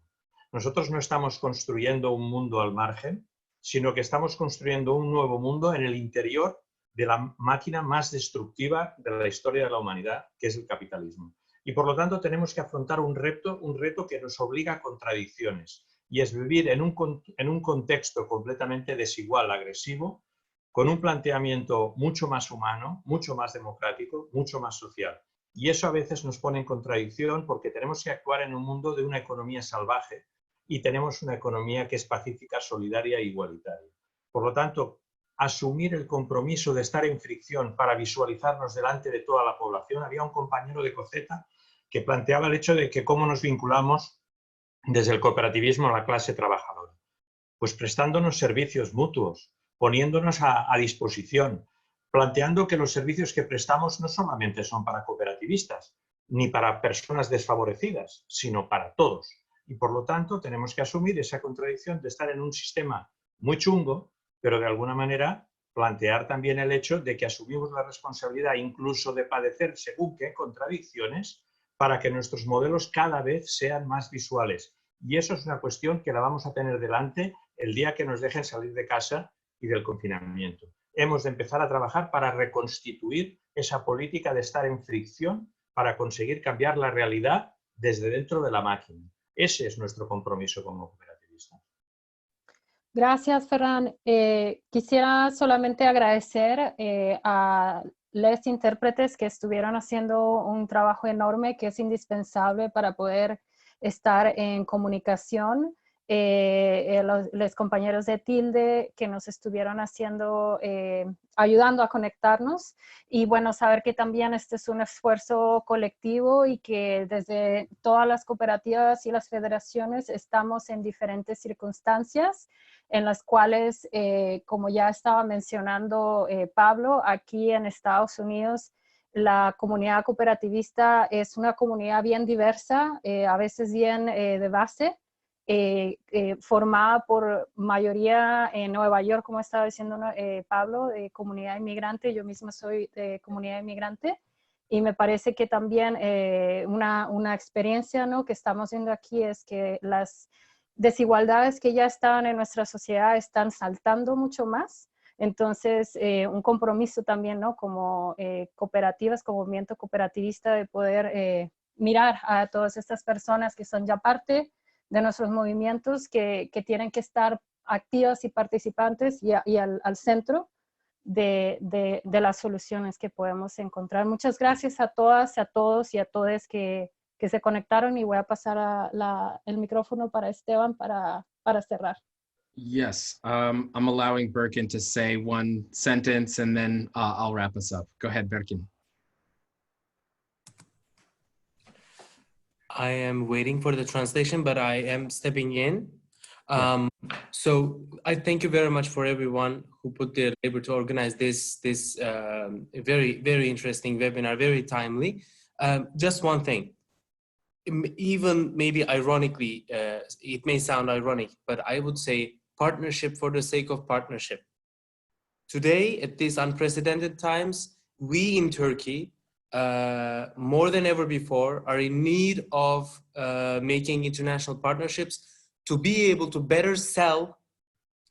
Nosotros no estamos construyendo un mundo al margen, sino que estamos construyendo un nuevo mundo en el interior de la máquina más destructiva de la historia de la humanidad, que es el capitalismo. Y por lo tanto tenemos que afrontar un reto que nos obliga a contradicciones, y es vivir en un contexto completamente desigual, agresivo, con un planteamiento mucho más humano, mucho más democrático, mucho más social. Y eso a veces nos pone en contradicción, porque tenemos que actuar en un mundo de una economía salvaje y tenemos una economía que es pacífica, solidaria e igualitaria. Por lo tanto, asumir el compromiso de estar en fricción para visualizarnos delante de toda la población. Había un compañero de Coceta que planteaba el hecho de que cómo nos vinculamos desde el cooperativismo a la clase trabajadora. Pues prestándonos servicios mutuos, poniéndonos a disposición, planteando que los servicios que prestamos no solamente son para cooperativistas, ni para personas desfavorecidas, sino para todos. y por lo tanto tenemos que asumir esa contradicción de estar en un sistema muy chungo, pero de alguna manera plantear también el hecho de que asumimos la responsabilidad incluso de padecer según qué contradicciones para que nuestros modelos cada vez sean más visuales. Y eso es una cuestión que la vamos a tener delante el día que nos dejen salir de casa y del confinamiento. Hemos de empezar a trabajar para reconstituir esa política de estar en fricción para conseguir cambiar la realidad desde dentro de la máquina. Ese es nuestro compromiso como cooperativistas. Gracias, Ferran. Quisiera solamente agradecer a los intérpretes que estuvieron haciendo un trabajo enorme que es indispensable para poder estar en comunicación. Los compañeros de Tilde que nos estuvieron haciendo, ayudando a conectarnos, y bueno, saber que también este es un esfuerzo colectivo y que desde todas las cooperativas y las federaciones estamos en diferentes circunstancias en las cuales, como ya estaba mencionando Pablo, aquí en Estados Unidos la comunidad cooperativista es una comunidad bien diversa, a veces bien de base, formada por mayoría en Nueva York, como estaba diciendo Pablo, de comunidad inmigrante. Yo misma soy de comunidad inmigrante, y me parece que también una experiencia, ¿no?, que estamos viendo aquí es que las desigualdades que ya están en nuestra sociedad están saltando mucho más. Entonces, un compromiso también, ¿no?, como cooperativas, como movimiento cooperativista, de poder mirar a todas estas personas que son ya parte de nuestros movimientos, que tienen que estar activas y participantes y al centro de las soluciones que podemos encontrar. Muchas gracias a todas, a todos y a todes que se conectaron, y voy a pasar el micrófono para Esteban para cerrar. Yes, I'm allowing Birkin to say one sentence and then I'll wrap us up. Go ahead, Birkin. I am waiting for the translation, but I am stepping in. So I thank you very much for everyone who put their labor to organize this very, very interesting webinar, very timely. Just one thing, even maybe ironically, it may sound ironic, but I would say partnership for the sake of partnership. Today, at these unprecedented times, we in Turkey, more than ever before, are in need of making international partnerships to be able to better sell,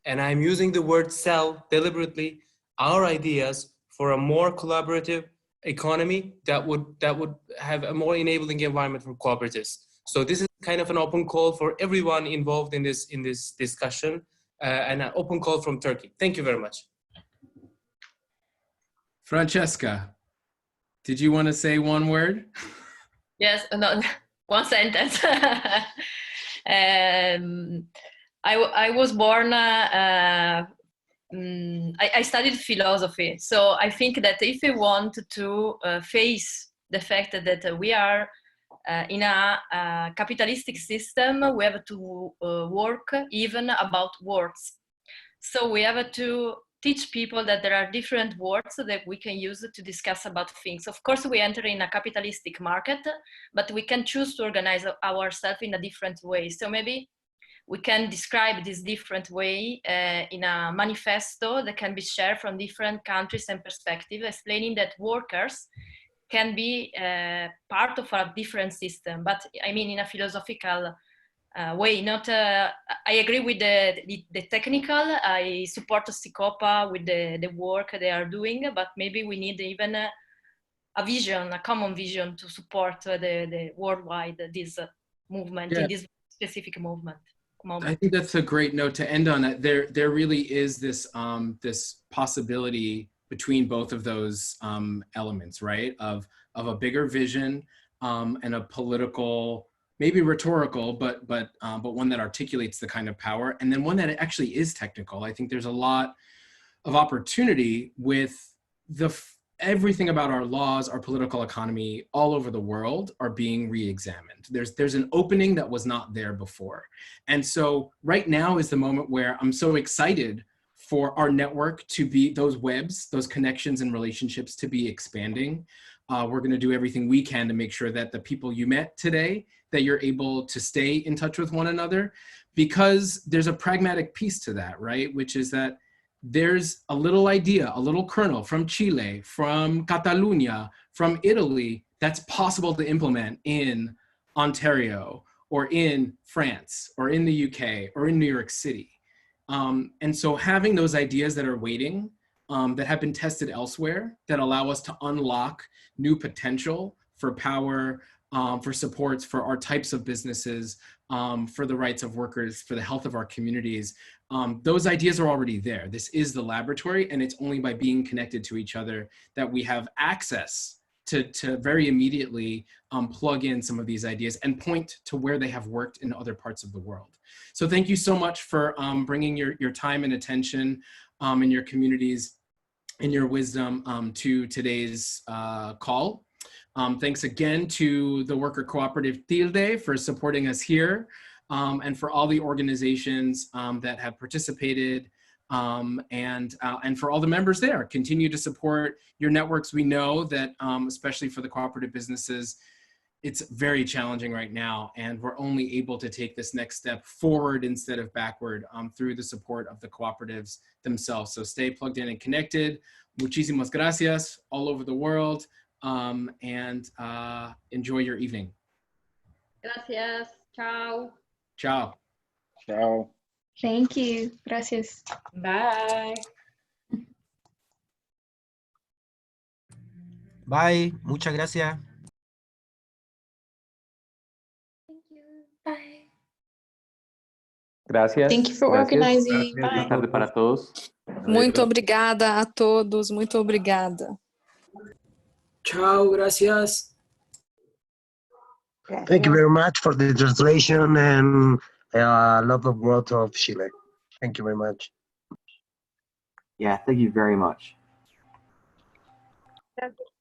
and I'm using the word sell deliberately, our ideas for a more collaborative economy that would have a more enabling environment for cooperatives. So this is kind of an open call for everyone involved in this discussion, and an open call from Turkey. Thank you very much. Francesca, did you want to say one word? Yes, no, one sentence. I was born, I studied philosophy, so I think that if we want to face the fact that we are in a capitalistic system, we have to work even about words. So we have to teach people that there are different words that we can use to discuss about things. Of course, we enter in a capitalistic market, but we can choose to organize ourselves in a different way. So maybe we can describe this different way in a manifesto that can be shared from different countries and perspectives, explaining that workers can be part of a different system, but I mean in a philosophical way. Not. I agree with the technical. I support Sicopa with the work they are doing, but maybe we need even a vision, a common vision, to support the worldwide this movement, in this specific movement. I think that's a great note to end on. There really is this this possibility between both of those elements, right? Of a bigger vision and a political, maybe rhetorical, but one that articulates the kind of power, and then one that actually is technical. I think there's a lot of opportunity with everything about our laws, our political economy all over the world are being re-examined. There's an opening that was not there before. And so right now is the moment where I'm so excited for our network to be, those webs, those connections and relationships to be expanding. we're going to do everything we can to make sure that the people you met today, that you're able to stay in touch with one another, because there's a pragmatic piece to that, right? Which is that there's a little idea, a little kernel from Chile, from Catalonia, from Italy, that's possible to implement in Ontario or in France or in the UK or in New York City. And so having those ideas that are waiting, that have been tested elsewhere, that allow us to unlock new potential for power, for supports for our types of businesses, for the rights of workers, for the health of our communities. Those ideas are already there. This is the laboratory, and it's only by being connected to each other that we have access to very immediately plug in some of these ideas and point to where they have worked in other parts of the world. So thank you so much for bringing your time and attention and your communities and your wisdom to today's call. Thanks again to the Worker Cooperative Tilde for supporting us here, and for all the organizations that have participated, and for all the members there. Continue to support your networks. We know that, especially for the cooperative businesses, it's very challenging right now, and we're only able to take this next step forward instead of backward through the support of the cooperatives themselves. So stay plugged in and connected. Muchísimas gracias all over the world, and enjoy your evening. Gracias. Chao. Ciao. Ciao. Thank you. Gracias. Bye. Bye, muchas gracias. Bye. Gracias. Thank you for Gracias. organizing. Gracias. Boa tarde para todos. Muito obrigada a todos. Muito obrigada. Ciao, gracias. Thank you very much for the translation and a lot of words of Chile. Thank you very much. Yeah, thank you very much. Gracias.